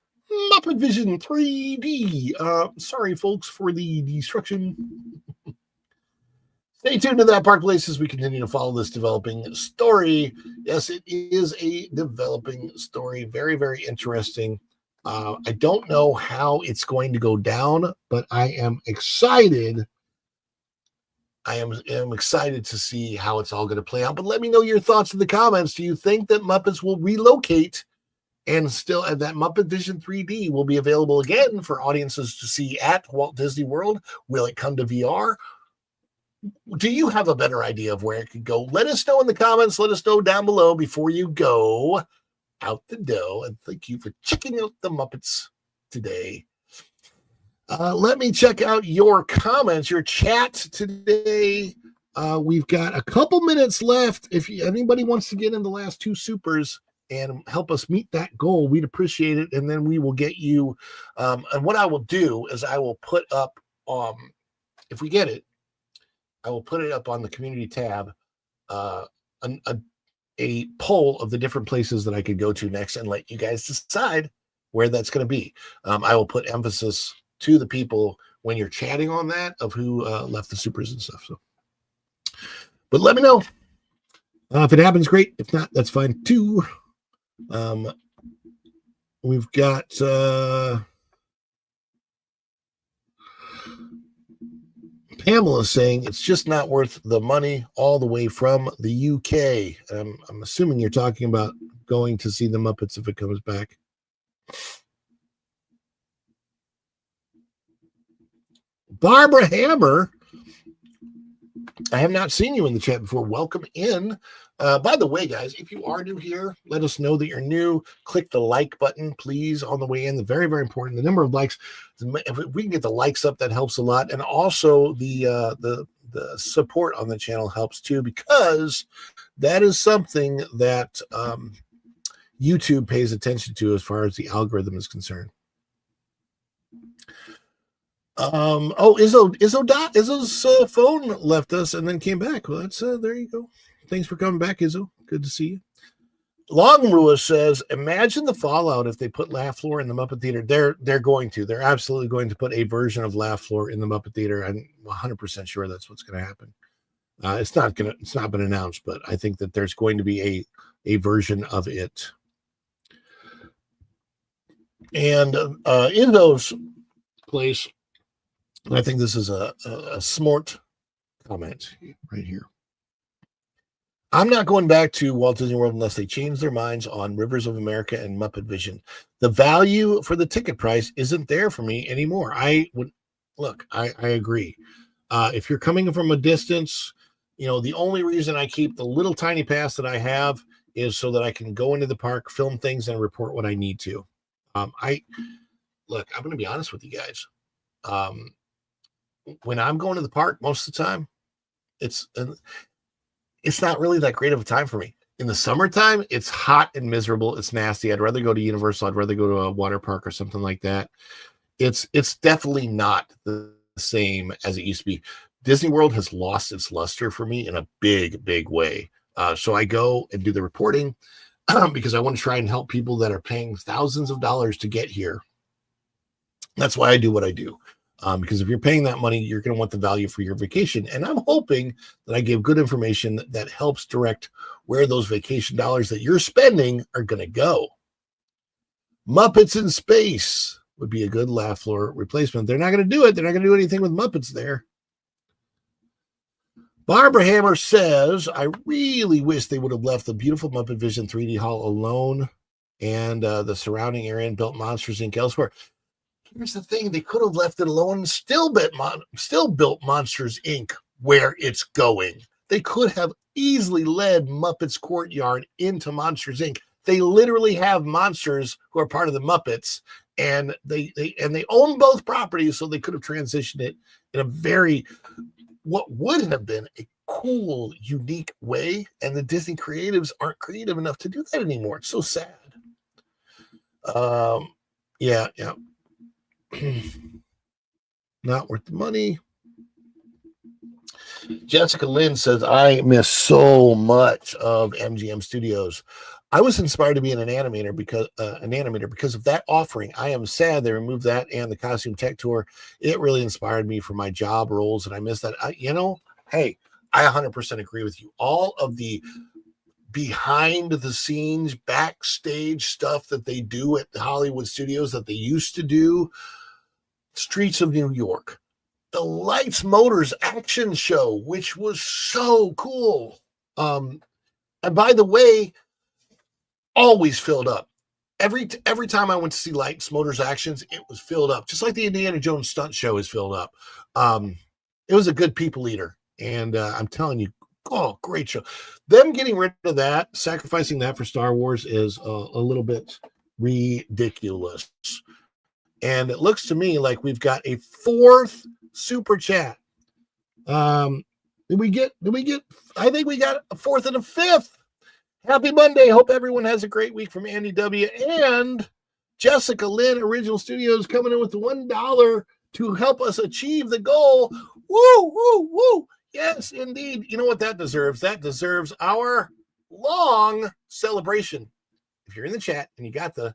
Muppet Vision 3D. Sorry, folks, for the destruction. Stay tuned to That Park Place as we continue to follow this developing story. Yes, it is a developing story. Very, very interesting. I don't know how it's going to go down, but I am excited. I am excited to see how it's all going to play out. But let me know your thoughts in the comments. Do you think that Muppets will relocate and still that Muppet Vision 3D will be available again for audiences to see at Walt Disney World? Will it come to VR? Do you have a better idea of where it could go? Let us know in the comments. Let us know down below before you go out the door. And thank you for checking out the Muppets today. Let me check out your comments, your chat today. We've got a couple minutes left. If anybody wants to get in the last two supers and help us meet that goal, we'd appreciate it. And then we will get you. And what I will do is I will put up, if we get it, I will put it up on the community tab, a poll of the different places that I could go to next and let you guys decide where that's going to be. I will put emphasis to the people when you're chatting on that of who left the supers and stuff. So, but let me know if it happens. Great. If not, that's fine too. We've got Pamela saying it's just not worth the money all the way from the UK. I'm assuming you're talking about going to see the Muppets if it comes back. Barbara Hammer, I have not seen you in the chat before. Welcome in. By the way, guys, if you are new here, let us know that you're new. Click the like button, please, on the way in. Very, very important. The number of likes, if we can get the likes up, that helps a lot. And also the support on the channel helps too, because that is something that YouTube pays attention to as far as the algorithm is concerned. Izzo's phone left us and then came back. Well, that's there you go. Thanks for coming back, Izzo. Good to see you. Longrua says, imagine the fallout if they put Laugh Floor in the Muppet Theater. They're going to. They're absolutely going to put a version of Laugh Floor in the Muppet Theater. I'm 100% sure that's what's going to happen. It's not been announced, but I think that there's going to be a version of it. And in those place, I think this is a smart comment right here. I'm not going back to Walt Disney World unless they change their minds on Rivers of America and Muppet Vision. The value for the ticket price isn't there for me anymore. I agree. If you're coming from a distance, the only reason I keep the little tiny pass that I have is so that I can go into the park, film things, and report what I need to. I'm going to be honest with you guys. When I'm going to the park, most of the time, it's not really that great of a time for me. In the summertime, it's hot and miserable. It's nasty. I'd rather go to Universal. I'd rather go to a water park or something like that. It's definitely not the same as it used to be. Disney World has lost its luster for me in a big, big way. So I go and do the reporting because I want to try and help people that are paying thousands of dollars to get here. That's why I do what I do. Because if you're paying that money, you're going to want the value for your vacation. And I'm hoping that I give good information that helps direct where those vacation dollars that you're spending are going to go. Muppets in Space would be a good Laugh Floor replacement. They're not going to do it. They're not going to do anything with Muppets there. Barbara Hammer says, I really wish they would have left the beautiful Muppet Vision 3D Hall alone and the surrounding area and built Monsters, Inc. elsewhere. Here's the thing. They could have left it alone and still built Monsters, Inc. where it's going. They could have easily led Muppets Courtyard into Monsters, Inc. They literally have monsters who are part of the Muppets, and they own both properties, so they could have transitioned it in a very, what would have been a cool, unique way, and the Disney creatives aren't creative enough to do that anymore. It's so sad. Yeah. Not worth the money. Jessica Lynn says, I miss so much of MGM Studios. I was inspired to be an animator because of that offering. I am sad they removed that and the costume tech tour. It really inspired me for my job roles, and I miss that. Hey, I 100% agree with you. All of the behind the scenes, backstage stuff that they do at the Hollywood studios that they used to do, Streets of New York, the Lights Motors action show, which was so cool. And by the way, always filled up. Every time I went to see Lights Motors actions, it was filled up. Just like the Indiana Jones stunt show is filled up. It was a good people eater. And I'm telling you, great show. Them getting rid of that, sacrificing that for Star Wars is a little bit ridiculous. And it looks to me like we've got a fourth super chat. Did we get, I think we got a fourth and a fifth. Happy Monday. Hope everyone has a great week from Andy W. And Jessica Lynn, Original Studios, coming in with the $1 to help us achieve the goal. Woo, woo, woo. Yes, indeed. You know what that deserves? That deserves our long celebration. If you're in the chat and you got the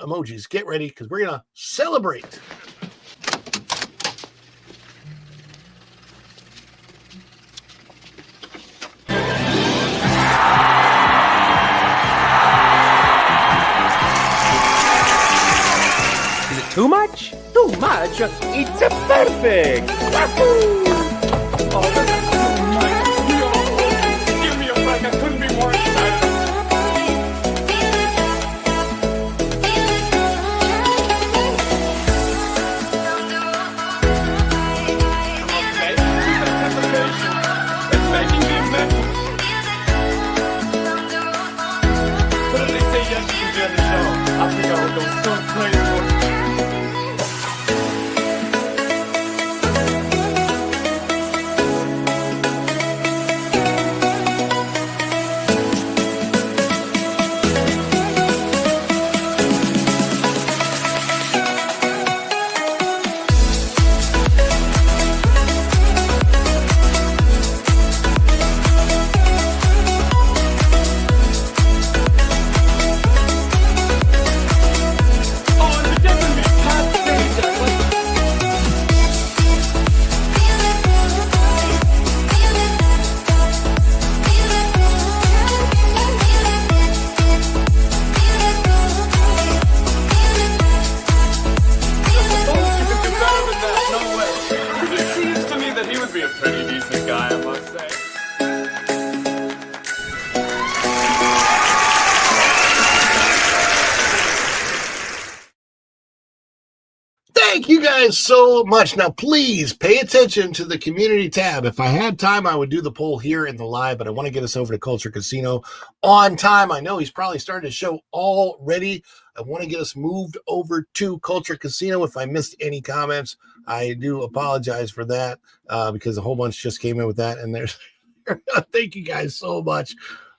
emojis, get ready because we're going to celebrate. Is it too much? Too much? It's perfect! Wahoo! Oh, this is too much. Give me a break. I couldn't be more excited. Okay, this anticipation is making me mental. But if they say yes, you can be on the show. I think I would go so crazy. Thank you guys so much. Now, please pay attention to the community tab. If I had time, I would do the poll here in the live, but I want to get us over to Culture Casino on time. I know he's probably started his show already. I want to get us moved over to Culture Casino. If I missed any comments, I do apologize for that because a whole bunch just came in with that. And there's thank you guys so much.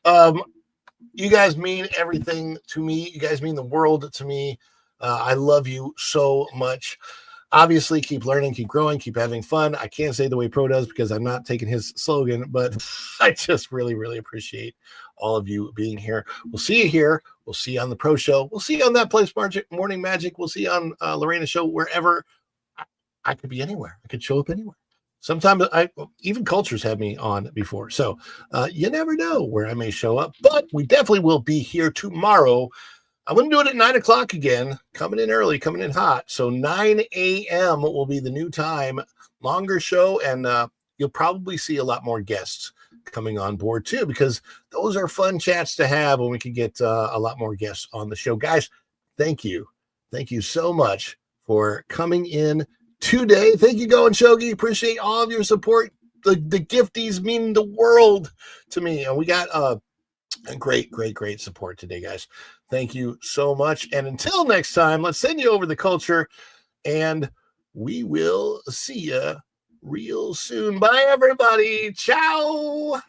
You guys mean everything to me. You guys mean the world to me. I love you so much. Obviously, keep learning, keep growing, keep having fun. I can't say the way Pro does because I'm not taking his slogan, but I just really, really appreciate all of you being here. We'll see you here. We'll see you on the Pro Show. We'll see you on That Place Morning Magic. We'll see you on Lorena's show, wherever. I could be anywhere. I could show up anywhere. Sometimes even Cultures had me on before. So you never know where I may show up, but we definitely will be here tomorrow. I'm going to do it at 9 o'clock again, coming in early, coming in hot. So 9 a.m. will be the new time, longer show, and you'll probably see a lot more guests coming on board too, because those are fun chats to have when we can get a lot more guests on the show. Guys, thank you. Thank you so much for coming in today. Thank you, Go and Shogi. Appreciate all of your support. The gifties mean the world to me. And we got a great support today, guys. Thank you so much. And until next time, let's send you over the culture, and we will see you real soon. Bye, everybody. Ciao.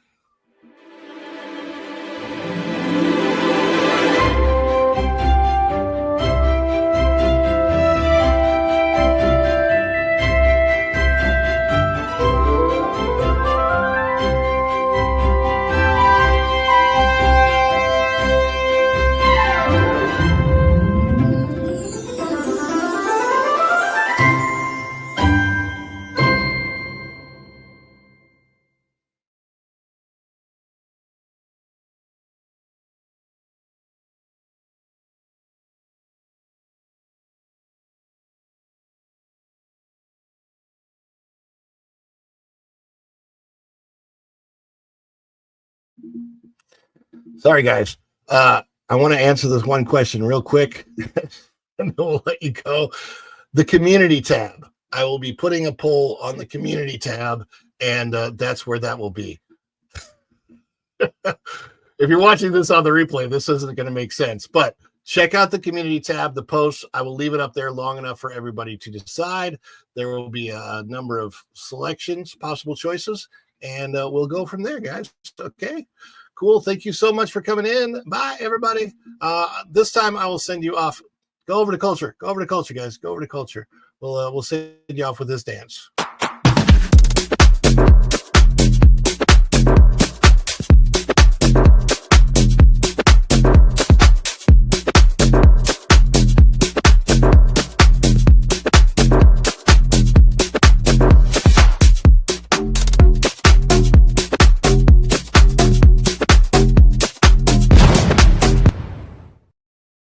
Sorry, guys. I want to answer this one question real quick, and then we'll let you go. The community tab. I will be putting a poll on the community tab, and that's where that will be. If you're watching this on the replay, this isn't going to make sense, but check out the community tab, the posts. I will leave it up there long enough for everybody to decide. There will be a number of selections, possible choices, and we'll go from there, guys. Okay, cool. Thank you so much for coming in. Bye, everybody. This time I will send you off. Go over to culture. Go over to culture, guys. Go over to culture. We'll send you off with this dance.